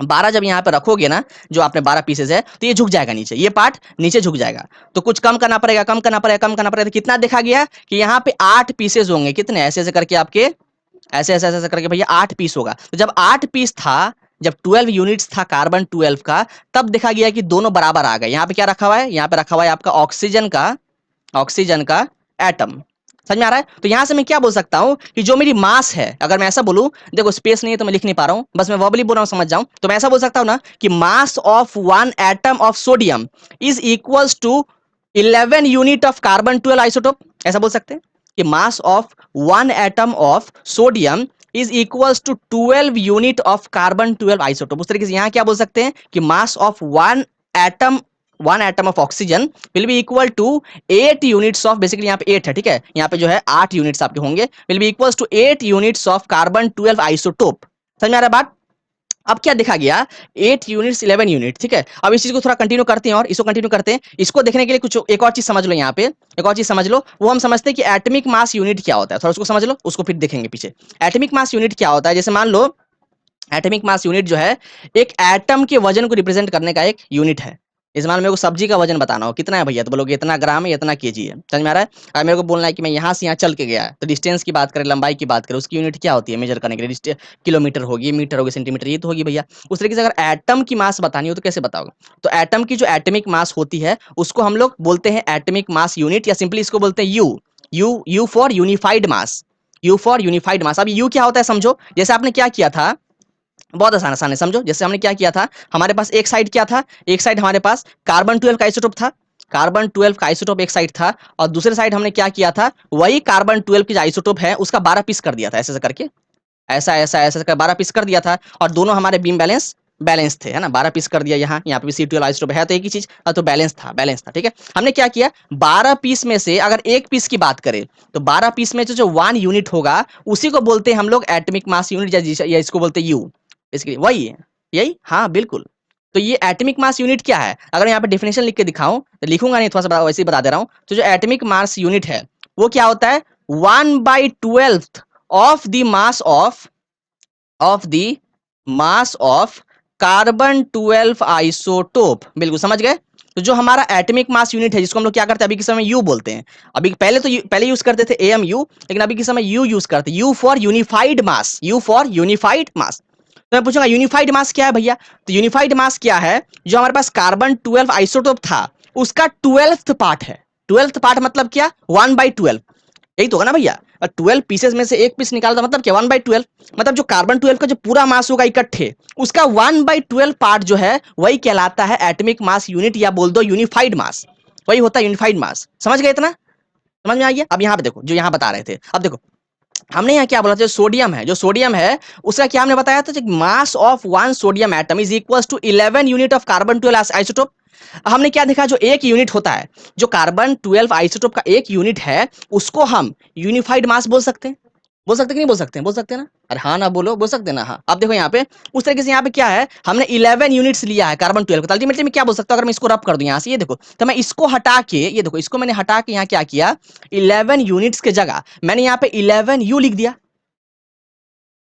12 जब यहाँ पे रखोगे ना, जो आपने 12 पीसेस है, तो ये झुक जाएगा नीचे, ये पार्ट नीचे झुक जाएगा। तो कुछ कम करना पड़ेगा, कम करना पड़ेगा, कम करना पड़ेगा। तो कितना देखा गया कि यहाँ पे 8 पीसेस होंगे। कितने, ऐसे ऐसे करके आपके, ऐसे ऐसे ऐसे करके भैया 8 पीस होगा। तो जब 8 पीस था, जब 12 यूनिट्स था कार्बन 12 का, तब देखा गया कि दोनों बराबर आ गए। यहाँ पे क्या रखा हुआ है, यहाँ पे रखा हुआ है आपका ऑक्सीजन का एटम। समझ में आ रहा है? तो यहां से मैं क्या बोल सकता हूं कि जो मेरी मास है, अगर मैं ऐसा बोलूं, देखो स्पेस नहीं है तो मैं लिख नहीं पा रहा हूं, बस मैं वर्बली बोल रहा हूं, समझ जाऊं, तो मैं ऐसा बोल सकता हूं ना कि mass of one atom of sodium is equals to 11 unit of carbon 12 isotope. ऐसा बोल सकते हैं कि mass of one atom of sodium is equals to 12 unit of carbon 12 isotope. उस तरीके से यहां क्या बोल सकते हैं कि mass of atom one atom of oxygen will be equal to 8 units of, basically यहाँ पे 8 है, ठीक है, यहाँ पे जो है 8 यूनिट्स आपके होंगे, will be equals to 8 units of carbon 12 isotope. समझ में आ रहा है बात? अब क्या देखा गया, 8 यूनिट्स 11 यूनिट, ठीक है। अब इस चीज को थोड़ा कंटिन्यू करते हैं, और इसको कंटिन्यू करते हैं। इसको देखने के लिए कुछ एक और चीज समझ लो, यहाँ पे एक और चीज समझ लो, वो हम समझते हैं कि एटॉमिक मास यूनिट क्या होता है। थोड़ा उसको समझ लो, उसको फिर देखेंगे पीछे। एटॉमिक मास यूनिट क्या होता है, जैसे मान लो एटॉमिक मास यूनिट जो है, एक एटम के वजन को रिप्रेजेंट करने का एक यूनिट है। इस मान मेरे को सब्जी का वजन बताना हो, कितना है भैया, तो बोलोगे इतना ग्राम है, इतना केजी है। समझ में आ रहा है? अगर मेरे को बोलना है कि मैं यहाँ से यहाँ चल के गया है, तो डिस्टेंस की बात करें, लंबाई की बात करें, उसकी यूनिट क्या होती है मेजर करने के लिए, किलोमीटर होगी, मीटर होगी, सेंटीमीटर, ये तो होगी भैया। उस तरीके से अगर एटम की मास बतानी हो तो कैसे बताओगे? तो एटम की जो एटॉमिक मास होती है उसको हम लोग बोलते हैं एटॉमिक मास यूनिट, या सिंपली इसको बोलते हैं U for unified mass. U for unified mass. अब यू क्या होता है समझो, जैसे आपने क्या किया था, बहुत आसान आसान है, समझो। जैसे हमने क्या किया था, हमारे पास एक साइड क्या था, एक साइड हमारे पास कार्बन 12 का आइसोटोप था, कार्बन 12 का आइसोटोप एक साइड था, और दूसरे साइड हमने क्या किया था, वही कार्बन 12 की जो आइसोटोप है उसका 12 पीस कर दिया था, ऐसे ऐसे करके, ऐसा ऐसा ऐसा कर 12 पीस कर दिया था। और दोनों हमारे बीम बैलेंस थे, है ना। 12 पीस कर दिया, यहाँ पे भी C12 आइसोटोप है, तो एक ही चीज, तो बैलेंस था, ठीक है। हमने क्या किया, 12 पीस में से अगर एक पीस की बात करें, तो 12 पीस में जो 1 यूनिट होगा, उसी को बोलते हैं हम लोग एटॉमिक मास यूनिट, या इसको बोलते हैं यू। बेसिकली वही है, यही, हाँ बिल्कुल। तो ये एटॉमिक मास यूनिट क्या है, अगर यहाँ पे डेफिनेशन लिख के दिखाऊं, तो लिखूंगा नहीं, थोड़ा सा वैसे ही बता दे रहा हूं। तो जो एटॉमिक मास यूनिट है वो क्या होता है, 1/12 of the mass of carbon 12 isotope, बिल्कुल समझ गए। तो जो हमारा एटॉमिक मास यूनिट है जिसको हम लोग क्या करते हैं अभी के समय यू बोलते हैं, अभी पहले तो पहले यूज करते थे एएमयू, लेकिन अभी के समय यू यूज करते हैं, U for unified mass, U for unified mass. तो मैं पूछूंगा यूनिफाइड मास क्या है भैया, तो यूनिफाइड मास क्या है, जो हमारे पास कार्बन 12 आइसोटोप था उसका 12th पार्ट है। 12th पार्ट मतलब क्या, 1/12, यही तो होगा ना भैया। 12 पीसेस में से एक पीस निकालता मतलब क्या, 1/12, मतलब जो कार्बन 12 का जो पूरा मास होगा इकट्ठे, उसका 1/12 पार्ट जो है वही कहलाता है एटॉमिक मास यूनिट, या बोल दो यूनिफाइड मास, वही होता है यूनिफाइड मास। समझ गए इतना, समझ में आ गया। अब यहाँ पे देखो जो यहाँ बता रहे थे, अब देखो हमने यहाँ क्या बोला था, जो सोडियम है, जो सोडियम है उसका क्या हमने बताया था, mass of one sodium atom is equal to 11 unit of carbon 12 isotope. हमने क्या देखा, जो एक यूनिट होता है, जो कार्बन 12 आइसोटोप का एक यूनिट है, उसको हम यूनिफाइड मास बोल सकते हैं। बोल सकते कि नहीं बोल सकते हैं, बोल सकते हैं ना, अरे हाँ ना बोलो, बोल सकते हैं ना। हाँ अब देखो यहाँ पे उस तरीके से यहाँ पे क्या है, हमने 11 यूनिट्स लिया है कार्बन 12 का, अल्टीमेटली मैं क्या बोल सकता हूँ, अगर मैं इसको रब कर दूं यहाँ से, ये देखो, तो मैं इसको हटा के, ये देखो इसको मैंने हटा के यहाँ क्या किया, 11 यूनिट्स के जगह मैंने यहाँ पे 11 यू लिख दिया।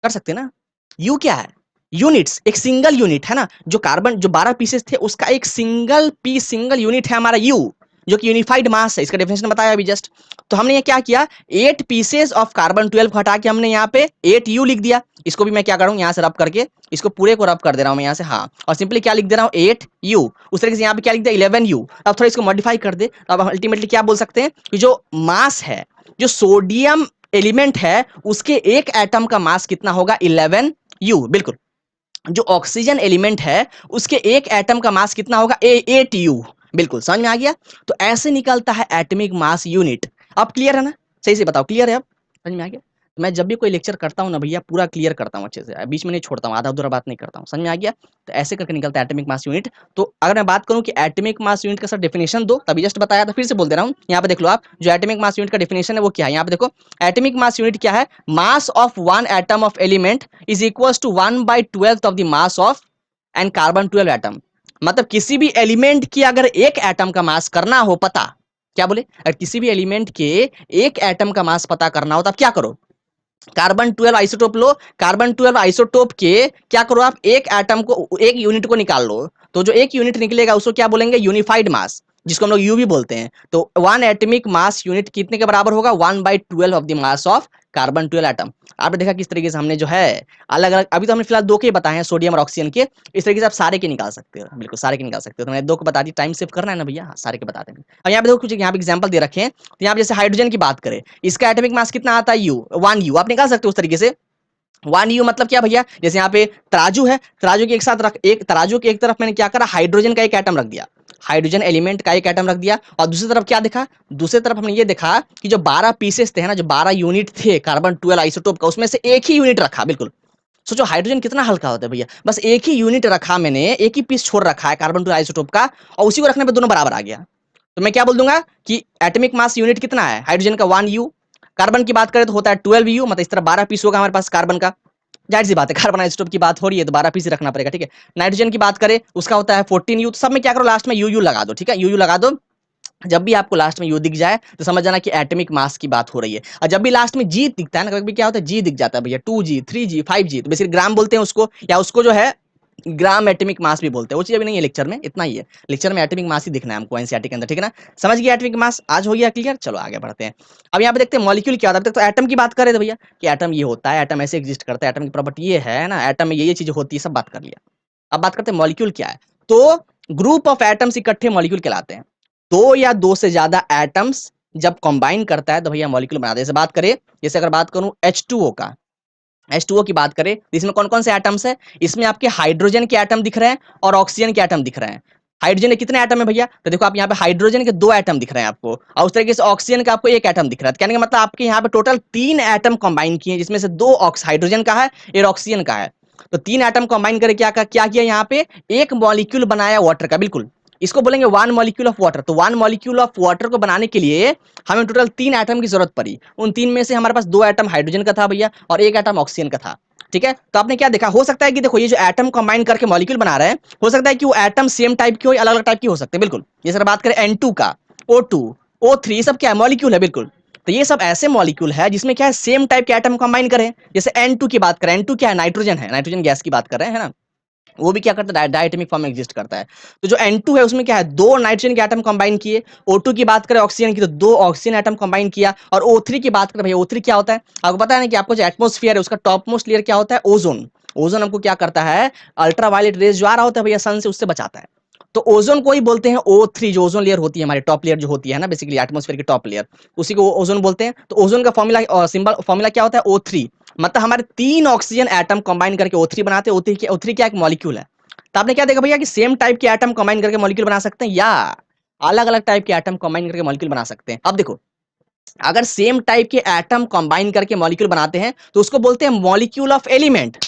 कर सकते हैं ना। यू क्या है, यूनिट्स, एक सिंगल यूनिट है ना, जो कार्बन जो 12 पीसेस थे उसका एक सिंगल पीस, सिंगल यूनिट है हमारा यू, जो कि यूनिफाइड मास है, इसका डेफिनेशन बताया अभी जस्ट। तो हमने ये क्या किया, 8 पीसेस ऑफ कार्बन 12 हटा के हमने यहाँ पे 8 यू लिख दिया। इसको भी मैं क्या करूँ, यहाँ से रब करके इसको पूरे को रब कर दे रहा हूँ मैं यहाँ से, हाँ, और सिंपली क्या लिख दे रहा हूँ, 8 यू। उस तरीके से यहाँ पे क्या लिख दिया, 11 यू। अब थोड़ा इसको मॉडिफाई कर दे, अब अल्टीमेटली क्या बोल सकते हैं कि जो मास है, जो सोडियम एलिमेंट है, उसके एक एटम का मास कितना होगा, 11 यू, बिल्कुल। जो ऑक्सीजन एलिमेंट है उसके एक एटम का मास कितना होगा, 8 यू, बिल्कुल समझ में आ गया। तो ऐसे निकलता है एटॉमिक मास यूनिट। अब क्लियर है ना, सही से बताओ, क्लियर है, अब समझ में आ गया। तो मैं जब भी कोई लेक्चर करता हूँ ना भैया, पूरा क्लियर करता हूँ अच्छे से, बीच में नहीं छोड़ता हूँ, आधा अधूरा बात नहीं करता हूँ, समझ में आ गया। तो ऐसे करके निकलता है एटॉमिक मास यूनिट। तो अगर मैं बात करूँ कि एटॉमिक मास यूनिट का सर डेफिनेशन दो, तभी जस्ट बताया था, फिर से बोल दे रहा हूँ, यहाँ पे देख लो आप, जो एटॉमिक मास यूनिट का डेफिनेशन है वो क्या है, यहाँ पे देखो, एटॉमिक मास यूनिट क्या है, mass of one atom of element is equal to 1/12 of the mass of and carbon 12 atom. मतलब किसी भी एलिमेंट की अगर एक एटम का मास करना हो पता, क्या बोले, अगर किसी भी एलिमेंट के एक एटम का मास पता करना हो तो आप क्या करो, कार्बन 12 आइसोटोप लो, कार्बन 12 आइसोटोप के क्या करो आप, एक एटम को, एक यूनिट को निकाल लो, तो जो एक यूनिट निकलेगा उसको क्या बोलेंगे, यूनिफाइड मास, जिसको हम लोग यू भी बोलते हैं। तो वन एटॉमिक मास यूनिट कितने के बराबर होगा, 1/12 of the mass of carbon 12 atom. आपने देखा किस तरीके से हमने जो है अलग अलग, अभी तो हमने फिलहाल दो के बताए हैं, सोडियम और ऑक्सीजन के, इस तरीके से आप सारे के निकाल सकते हो, बिल्कुल सारे के निकाल सकते हो। तो मैंने दो को बता दी, टाइम सेव करना है ना भैया, हाँ सारे के बताते हैं। अब यहाँ पे देखो कुछ यहाँ पे एग्जाम्पल दे रखे हैं, तो यहाँ पे जैसे हाइड्रोजन की बात करें, इसका एटॉमिक मास कितना आता है, यू, 1 यू, आप निकाल सकते हो उस तरीके से। 1 यू मतलब क्या भैया, जैसे यहाँ पे तराजू है, तराजू के एक साथ रख, एक तराजू के एक तरफ मैंने क्या करा, हाइड्रोजन का एक एटम रख दिया, हाइड्रोजन एलिमेंट का एक एटम रख दिया, और दूसरी तरफ क्या देखा, दूसरी तरफ हमने ये देखा कि जो 12 पीसेस थे ना, जो 12 यूनिट थे कार्बन 12 आइसोटोप का, उसमें से एक ही यूनिट रखा, बिल्कुल। सोचो हाइड्रोजन कितना हल्का होता है भैया, बस एक ही यूनिट रखा मैंने, एक ही पीस छोड़ रखा है कार्बन 12 आइसोटोप का, और उसी को रखने पे दोनों बराबर आ गया। तो मैं क्या बोल दूंगा कि एटॉमिक मास यूनिट कितना है हाइड्रोजन का, 1 यू। कार्बन की बात करें तो होता है 12 यू, मतलब इस तरह 12 पीस होगा हमारे पास कार्बन का, जाहिर सी बात है, कार्बन आइसोटोप की बात हो रही है तो 12 पीस रखना पड़ेगा, ठीक है। नाइट्रोजन की बात करें उसका होता है 14 यू। तो सब में क्या करो, लास्ट में यू यू लगा दो, ठीक है, यू यू लगा दो। जब भी आपको लास्ट में यू दिख जाए तो समझ जाना कि एटॉमिक मास की बात हो रही है। और जब भी लास्ट में जी दिखता है ना, कभी क्या होता है, जी दिख जाता है भैया, 2G 3G 5G, तो बेसिकली ग्राम बोलते हैं उसको, या उसको जो है ग्राम एटॉमिक मास भी बोलते हैं। वो चीज अभी नहीं है लेक्चर में, इतना ही है, लेक्चर में एटॉमिक मास ही दिखना है हमको एनसीईआरटी के अंदर, ठीक है ना। समझ गया एटॉमिक मास, आज हो गया क्लियर, चलो आगे बढ़ते हैं। अब यहाँ पे देखते हैं मॉलिक्यूल क्या होता है। तो एटम की बात करें तो भैया कि एटम ये होता है, एटम ऐसे एग्जिस्ट करता है, एटम की प्रॉपर्टी ये है ना, एटम में ये चीज होती है, सब बात कर लिया। अब बात करते हैं मॉलिक्यूल क्या है। तो ग्रुप ऑफ एटम्स इकट्ठे मॉलिक्यूल कहलाते हैं। दो या दो से ज्यादा एटम्स जब कंबाइन करता है तो भैया मॉलिक्यूल बनाते हैं। जैसे बात करें, जैसे अगर बात करूं H2O का, H2O की बात करें तो इसमें कौन कौन से एटम्स है, इसमें आपके हाइड्रोजन के एटम दिख रहे हैं और ऑक्सीजन के एटम दिख रहे हैं। हाइड्रोजन के कितने एटम है भैया, तो देखो आप यहाँ पे हाइड्रोजन के 2 एटम दिख रहे हैं आपको, और उस तरीके से ऑक्सीजन का आपको एक एटम दिख रहा है। कहने का मतलब आपके यहाँ पे टोटल 3 एटम कंबाइन किए, जिसमें से 2 हाइड्रोजन का है, एक ऑक्सीजन का है। तो 3 एटम कंबाइन करके क्या किया यहाँ पे, एक मॉलिक्यूल बनाया वाटर का, बिल्कुल इसको बोलेंगे 1 मॉलिक्यूल ऑफ वाटर। तो 1 मॉलिक्यूल ऑफ वाटर को बनाने के लिए हमें टोटल 3 एटम की जरूरत पड़ी। उन 3 में से हमारे पास 2 एटम हाइड्रोजन का था भैया, और एक एटम ऑक्सीजन का था, ठीक है। तो आपने क्या देखा, हो सकता है कि देखो ये जो एटम कंबाइन करके मॉलिक्यूल बना रहे हैं, हो सकता है कि वो एटम सेम टाइप की हो, अलग अलग टाइप की हो सकते हैं, बिल्कुल। जैसे बात करें N2 का, O2 O3, सब क्या है, मॉलिक्यूल है, बिल्कुल। तो ये सब ऐसे मॉलिक्यूल है जिसमें क्या है, सेम टाइप के एटम कंबाइन करें। जैसे N2 की बात करें, N2 क्या है, नाइट्रोजन है, नाइट्रोजन गैस की बात कर रहे हैं, है ना। वो भी क्या करता है, डायटोमिक फॉर्म में एग्जिस्ट करता है। तो जो N2 है उसमें क्या है, दो नाइट्रोजन के एटम कंबाइन किए। O2 की बात करें ऑक्सीजन की, तो दो ऑक्सीजन एटम कंबाइन किया। और O3 की बात करें, भैया O3 क्या होता है, आपको पता है ना कि आपको जो एटमोस्फियर है उसका टॉप मोस्ट लेयर क्या होता है, ओजोन। ओजोन हमको क्या करता है, अल्ट्रावायलेट रेज जो आ रहा होता है भैया सन से, उससे बचाता है। तो ओजोन को ही बोलते हैं O3, जो ओजोन लेयर होती है हमारी टॉप लेयर जो होती है ना, बेसिकली एटमोस्फेयर की टॉप लेयर, उसी को ओजोन बोलते हैं। तो ओजोन का फॉर्मूला सिंबल फॉर्मूला क्या होता है, O3। मतलब हमारे तीन ऑक्सीजन एटम कंबाइन करके O3 बनाते हैं। O3 क्या एक मॉलिक्यूल है। तो आपने क्या देखा भैया कि सेम टाइप के एटम कंबाइन करके मॉलिक्यूल बना सकते हैं, या अलग अलग टाइप के एटम कंबाइन करके मॉलिक्यूल बना सकते हैं। अब देखो, अगर सेम टाइप के एटम कंबाइन करके मॉलिक्यूल बनाते हैं तो उसको बोलते हैं मॉलिक्यूल ऑफ एलिमेंट।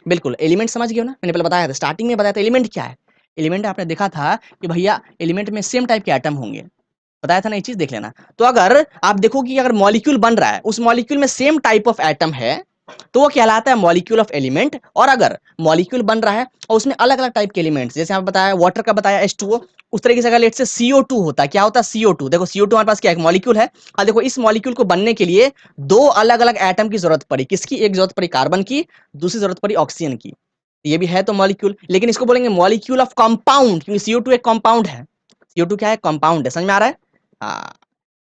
बिल्कुल, एलिमेंट समझ गए हो ना, मैंने पहले बताया था, स्टार्टिंग में बताया था एलिमेंट क्या है। एलिमेंट आपने देखा था कि भैया एलिमेंट में सेम टाइप के एटम होंगे, बताया था ना, ये चीज देख लेना। तो अगर आप देखो कि अगर मॉलिक्यूल बन रहा है, उस मॉलिक्यूल में सेम टाइप ऑफ एटम है, तो वो कहलाता है मॉलिक्यूल ऑफ एलिमेंट। और अगर मॉलिक्यूल बन रहा है और उसमें अलग अलग टाइप के एलिमेंट्स, जैसे आप बताया वाटर का बताया H2O, उस तरीके से अगर लेट से CO2 होता है, क्या होता है CO2, देखो CO2 हमारे पास क्या एक मॉलिक्यूल है। और देखो इस मॉलिक्यूल को बनने के लिए दो अलग अलग एटम की जरूरत पड़ी, किसकी, एक जरूरत पड़ी कार्बन की, दूसरी जरूरत पड़ी ऑक्सीजन की। ये भी है तो मॉलिक्यूल, लेकिन इसको बोलेंगे मॉलिक्यूल ऑफ कंपाउंड, क्योंकि CO2 एक कंपाउंड है। CO2 क्या है, कंपाउंड है, समझ में आ रहा है। हाँ,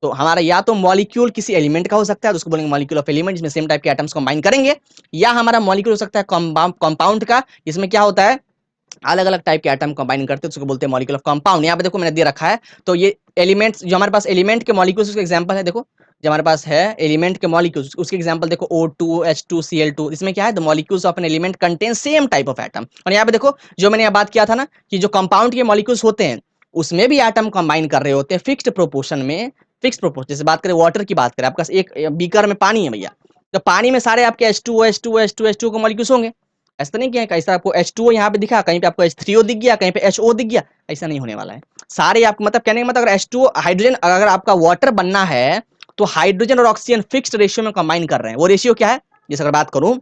तो हमारा या तो मॉलिक्यूल किसी एलिमेंट का हो सकता है, तो उसको बोलेंगे मॉलिक्यूल ऑफ एलिमेंट, जिसमें सेम टाइप के एटम्स कंबाइन करेंगे। या हमारा मॉलिक्यूल हो सकता है कंपाउंड का, इसमें क्या होता है, अलग अलग टाइप के एटम कंबाइन करते हैं, तो उसको बोलते हैं मॉलिक्यूल ऑफ कंपाउंड। यहाँ पे देखो मैंने दे रखा है, तो ये एलिमेंट्स जो हमारे पास एलिमेंट के मॉलिक्यूल्स उसके एग्जांपल है, देखो जो हमारे पास है एलिमेंट के मॉलिक्यूल्स, उसके एग्जांपल देखो O2 H2 Cl2, इसमें क्या है, the molecules of an element contain same type of atom. और यहाँ पे देखो जो मैंने यहाँ बात किया था ना, कि जो कंपाउंड के मॉलिक्यूल्स होते हैं उसमें भी एटम कंबाइन कर रहे होते हैं फिक्स्ड प्रोपोर्शन में। फिक्स्ड प्रोपोर्शन, जैसे बात करें वाटर की, बात करें आपका एक बीकर में पानी है भैया, तो पानी में सारे आपके H2O के मॉलिक्यूल्स होंगे। ऐसा तो नहीं किया कैसा आपको H2O यहाँ पे दिखा, कहीं पे आपको H3O दिख गया, कहीं पे HO दिख गया, ऐसा नहीं होने वाला है। सारे आपको मतलब कहने का मतलब, अगर H2O हाइड्रोजन, अगर आपका वाटर बनना है तो हाइड्रोजन और ऑक्सीजन फिक्स्ड रेशियो में कंबाइन कर रहे हैं। वो रेशियो क्या है, जैसे अगर बात करूं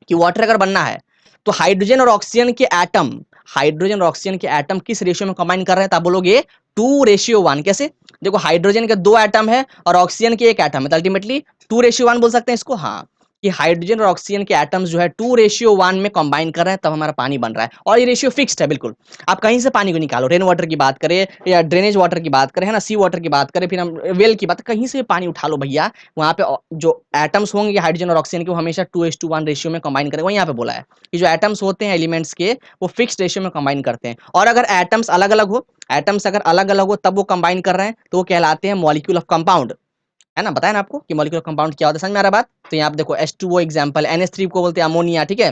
कि वाटर अगर बनना है तो हाइड्रोजन और ऑक्सीजन के एटम, हाइड्रोजन और ऑक्सीजन के एटम किस रेशियो में कंबाइन कर रहे हैं, तो आप बोलोगे 2:1। कैसे, देखो हाइड्रोजन के दो एटम है और ऑक्सीजन के एक एटम है, तो अल्टीमेटली 2:1 बोल सकते हैं इसको। हाँ, कि हाइड्रोजन और ऑक्सीजन के एटम्स जो है 2:1 में कंबाइन कर रहे हैं, तब हमारा पानी बन रहा है। और ये रेशियो फिक्स्ड है बिल्कुल। आप कहीं से पानी को निकालो, रेन वाटर की बात करें या ड्रेनेज वाटर की बात करें, है ना, सी वाटर की बात करें, फिर हम वेल की बात, कहीं से पानी उठा लो भैया, वहां पे जो एटम्स होंगे हाइड्रोजन और ऑक्सीजन के, वो हमेशा 2:1 रेशियो में कंबाइन करेंगे। वही यहाँ पे बोला है कि जो एटम्स होते हैं एलिमेंट्स के, वो फिक्स्ड रेशियो में कंबाइन करते हैं। और अगर एटम्स अलग अलग हो, एटम्स अगर अलग अलग हो तब वो कंबाइन कर रहे हैं, तो वो कहलाते हैं मॉलिक्यूल ऑफ कंपाउंड। है ना, बताया ना आपको कि मॉलिक्यूलर कंपाउंड क्या होता है, समझ में आ रहा है बात। तो यहाँ पे देखो H2O एग्जांपल, NH3 को बोलते हैं अमोनिया, ठीक है।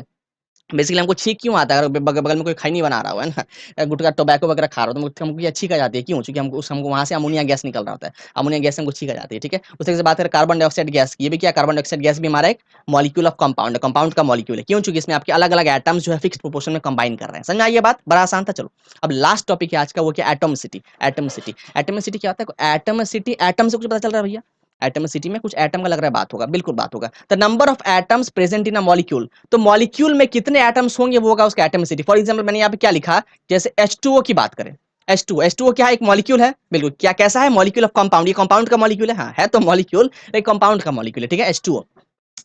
बेसिकली हमको छींक क्यों आता है, अगर बगल में कोई खैनी बना रहा हो, है ना, गुटखा टोबैको वगैरह खा रहा हो, तो हमको ये छींक आ जाती है, क्यों, क्योंकि हमको वहां से अमोनिया गैस निकल रहा होता है, अमोनिया गैस से हमको छींक आ जाती है, ठीक है। उस तरह से बात करें कार्बन डाइऑक्साइड गैस की, ये भी क्या, कार्बन डाइऑक्साइड गैस भी हमारा एक मॉलिक्यूल ऑफ कंपाउंड, कंपाउंड का मॉलिक्यूल है, क्यों, चूंकि इसमें आपके अलग अलग एटम्स जो है फिक्स प्रोपोर्शन में कंबाइन कर रहे हैं। समझ में आई ये बात, बड़ा आसान था। चलो अब लास्ट टॉपिक है आज का, वो क्या, एटॉमिसिटी। एटॉमिसिटी, एटॉमिसिटी क्या होता है, एटॉमिसिटी, एटम से कुछ पता चल रहा है भैया, एटॉमिसिटी में कुछ एटम का लग रहा है बात होगा, बिल्कुल बात होगा। The number of atoms present in a molecule, तो मॉलिक्यूल में कितने एटम्स होंगे वो होगा उसका एटॉमिसिटी। फॉर एग्जांपल मैंने यहाँ पे क्या लिखा, जैसे H2O की बात करें, H2O क्या है, एक मॉलिक्यूल है, बिल्कुल, क्या कैसा है, मॉलिक्यूल ऑफ कंपाउंड, ये कंपाउंड का मॉलिक्यूल है, हाँ है तो मॉलिक्यूल, एक कंपाउंड का मॉलिक्यूल है, ठीक है।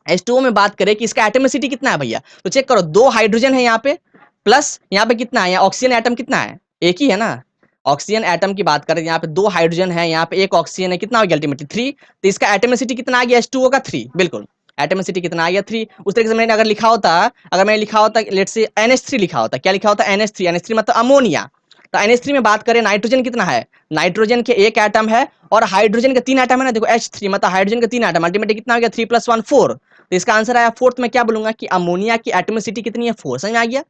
H2O में बात करें कि इसका एटॉमिसिटी कितना है भैया, तो चेक करो, दो हाइड्रोजन है यहाँ पे, प्लस यहाँ पे कितना है, यहाँ ऑक्सीजन एटम कितना है, एक ही है ना। ऑक्सीजन एटम की बात करें, यहाँ पे दो हाइड्रोजन है, यहाँ पे एक ऑक्सीजन है, कितना हो गया अल्टीमेटली 3। तो इसका एटॉमिसिटी कितना आ गया H2O का 3, बिल्कुल, एटॉमिसिटी कितना आ गया 3। उस तरीके से मैंने अगर लिखा होता, अगर मैंने लिखा होता लेट्स से NH3 लिखा होता, क्या लिखा होता, NH3 मतलब अमोनिया। तो NH3 में बात करें नाइट्रोजन कितना है, नाइट्रोजन के एक एटम है और हाइड्रोजन के 3 एटम है ना, देखो H3 मतलब हाइड्रोजन के 3 एटम, अल्टीमेटली कितना हो गया 3 + 1 4। तो इसका आंसर आया फोर्थ में, क्या बोलूंगा कि अमोनिया की एटॉमिसिटी कितनी है 4। समझ में आ गया।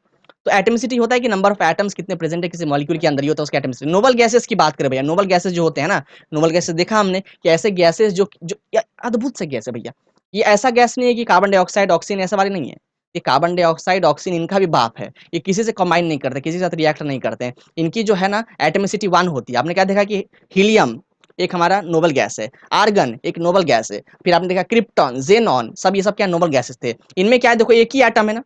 तो एटॉमिसिटी होता है कि नंबर ऑफ एटम्स कितने प्रेजेंट है किसी मॉलिक्यूल के अंदर, ही होता है उसका एटॉमिसिटी। नोबल गैसेस की बात करें भैया, नोबल गैसेस जो होते हैं ना, नोबल गैसेस देखा हमने कि ऐसे गैसेस जो जो अद्भुत से गैस है भैया। ये ऐसा गैस नहीं है कि कार्बन डाइऑक्साइड ऑक्सीजन ऐसा वाली नहीं है, ये कार्बन डाइऑक्साइड ऑक्सीजन इनका भी बाप है, ये किसी से कंबाइन नहीं करते, किसी के साथ रिएक्ट नहीं करते हैं। इनकी जो है ना एटॉमिसिटी 1 होती है। आपने क्या देखा कि हीलियम एक हमारा नोबल गैस है, आर्गन एक नोबल गैस है, फिर आपने देखा क्रिप्टॉन, जेनॉन, सब ये सब क्या नोबल गैसेस थे। इनमें क्या है, देखो एक ही एटम है ना।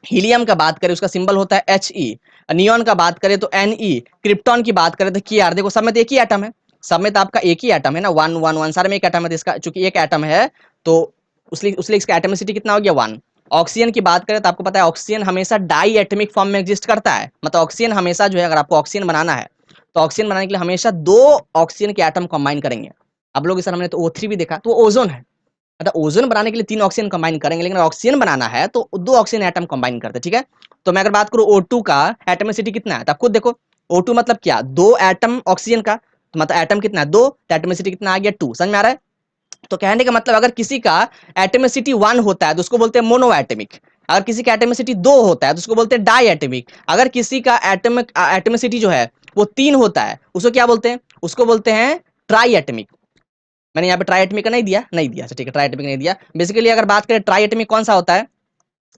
हीलियम का बात करें उसका सिंबल होता है He, नियॉन का बात करें तो Ne, क्रिप्टॉन की बात करें तो Kr। देखो सब में तो एक ही एटम है, सब में तो आपका एक ही एटम है ना, 1 1 1, सारे में एक एटम है, तो इसका चूंकि एक एटम है तो उसलिए इसका एटॉमिसिटी कितना हो गया 1। ऑक्सीजन की बात करें तो आपको पता है ऑक्सीजन हमेशा डाई एटमिक फॉर्म में एग्जिस्ट करता है, मतलब ऑक्सीजन हमेशा जो है, अगर आपको ऑक्सीजन बनाना है तो ऑक्सीजन बनाने के लिए हमेशा 2 ऑक्सीजन के एटम कंबाइन करेंगे। आप लोग इस हमने तो O3 भी देखा, तो वो ओजोन है, मतलब ओजोन बनाने के लिए 3 ऑक्सीजन कंबाइन करेंगे, लेकिन ऑक्सीजन बनाना है तो 2 ऑक्सीजन एटम कंबाइन करते हैं, ठीक है। तो मैं अगर बात करूं O2 का एटमिसिटी कितना है, तो आप खुद देखो O2 मतलब क्या, 2 एटम ऑक्सीजन का, तो मतलब एटम कितना है 2, तो एटमिसिटी कितना आ गया 2, समझ में आ रहा है। तो कहने का मतलब अगर किसी का एटमिसिटी 1 होता है तो उसको बोलते हैं मोनो एटमिक, अगर किसी का एटमिसिटी 2 होता है तो उसको बोलते हैं डाई एटमिक, अगर किसी का एटमिसिटी जो है वो 3 होता है उसको क्या बोलते हैं, उसको बोलते हैं ट्राई एटमिक। मैंने यहाँ पे ट्राई एटमिक का नहीं दिया, अच्छा ठीक है, ट्राई एटमिक नहीं दिया। बेसिकली अगर बात करें ट्राई एटमिक कौन सा होता है,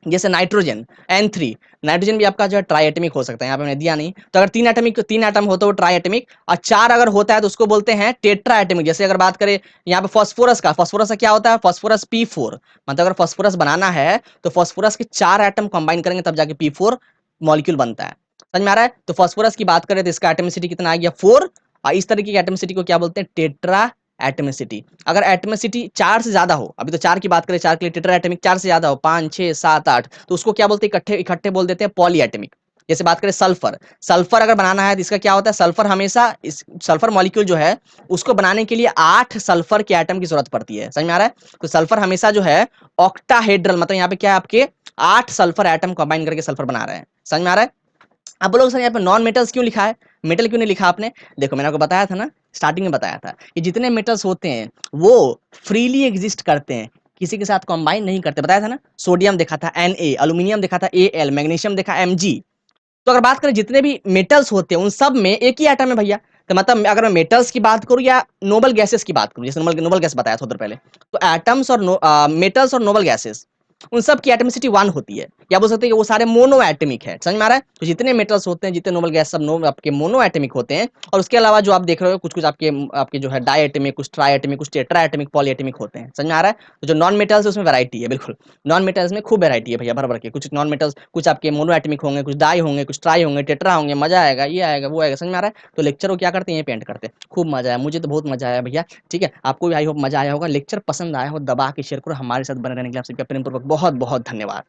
जैसे नाइट्रोजन N3, नाइट्रोजन भी आपका जो है ट्राई एटमिक हो सकता है, यहाँ पे मैंने दिया नहीं। तो अगर 3 एटम होता है वो ट्राई एटमिक, और 4 अगर होता है तो उसको बोलते हैं टेट्रा एटमिक। जैसे अगर बात करें यहाँ पे फास्फोरस का क्या होता है, फास्फोरस P4, मतलब अगर फास्फोरस बनाना है तो फास्फोरस के 4 एटम कंबाइन करेंगे तब जाके P4 मॉलिक्यूल बनता है, समझ में आ रहा है। तो फास्फोरस की बात करें तो इसका एटमिसिटी कितना आ गया 4, और इस तरीके की एटमिसिटी को क्या बोलते हैं, टेट्रा एटमिसिटी। अगर एटमिसिटी 4 से ज्यादा हो, अभी तो 4 की बात करें, 4 के लिए टेट्रा एटमिक, 4 से ज्यादा हो 5 6 7 8, तो उसको क्या बोलते हैं, इकट्ठे इकट्ठे बोल देते हैं पॉली एटमिक। जैसे बात करें सल्फर, सल्फर अगर बनाना है तो इसका क्या होता है, सल्फर हमेशा इस सल्फर मॉलिक्यूल जो है उसको बनाने के लिए 8 सल्फर के एटम की जरूरत पड़ती है, समझ में आ रहा है। तो सल्फर हमेशा जो है ऑक्टाहेड्रल, मतलब यहाँ पे क्या है आपके 8 सल्फर एटम कंबाइन करके सल्फर बना रहे हैं, समझ में आ रहा है। आप बोलोगे सर यहाँ पे नॉन मेटल्स क्यों लिखा है, मेटल क्यों नहीं लिखा आपने। देखो मैंने आपको बताया था ना, स्टार्टिंग में बताया था कि जितने मेटल्स होते हैं वो फ्रीली एग्जिस्ट करते हैं, किसी के साथ कंबाइन नहीं करते, बताया था ना। सोडियम देखा था Na, अल्यूमिनियम देखा था Al, मैग्नीशियम देखा Mg। तो अगर बात करें जितने भी मेटल्स होते हैं उन सब में एक ही एटम है भैया। तो मतलब अगर मैं मेटल्स की बात करूं या नोबल गैसेस की बात करूं, जैसे नोबल गैस बताया थोड़ा देर पहले, तो एटम्स और मेटल्स और नोबल गैसेस उन सब की एटमिसिटी 1 होती है, या बोल सकते हैं कि वो सारे मोनो एटमिक है, समझ में आ रहा है। तो जितने मेटल्स होते हैं, जितने नोबल गैस, सब आपके मोनो एटमिक होते हैं। और उसके अलावा जो आप देख रहे हो कुछ कुछ आपके आपके जो है डाई एटमिक, कुछ ट्राई एटमिक, कुछ टेट्रा एटमिक, पॉली एटमिक होते हैं, समझ में आ रहा है। तो जो नॉन मेटल्स है उसमें वैरायटी है, बिल्कुल नॉन मेटल्स में खूब वैरायटी है भैया, भर भर के। कुछ नॉन मेटल्स कुछ आपके मोनो एटमिक होंगे, कुछ डाई होंगे, कुछ ट्राई होंगे, टेट्रा होंगे, मजा आएगा, ये आएगा वो आएगा, समझ में आ रहा है। तो लेक्चर को क्या करते हैं, ये पेंट करते हैं, खूब मजा आया, मुझे तो बहुत मजा आया भैया। ठीक है, आपको भी आई होप मजा आया होगा। लेक्चर पसंद आया हो दबा के शेयर करो, हमारे साथ बने रहने के लिए आप सबका प्रेम पूर्वक बहुत बहुत धन्यवाद।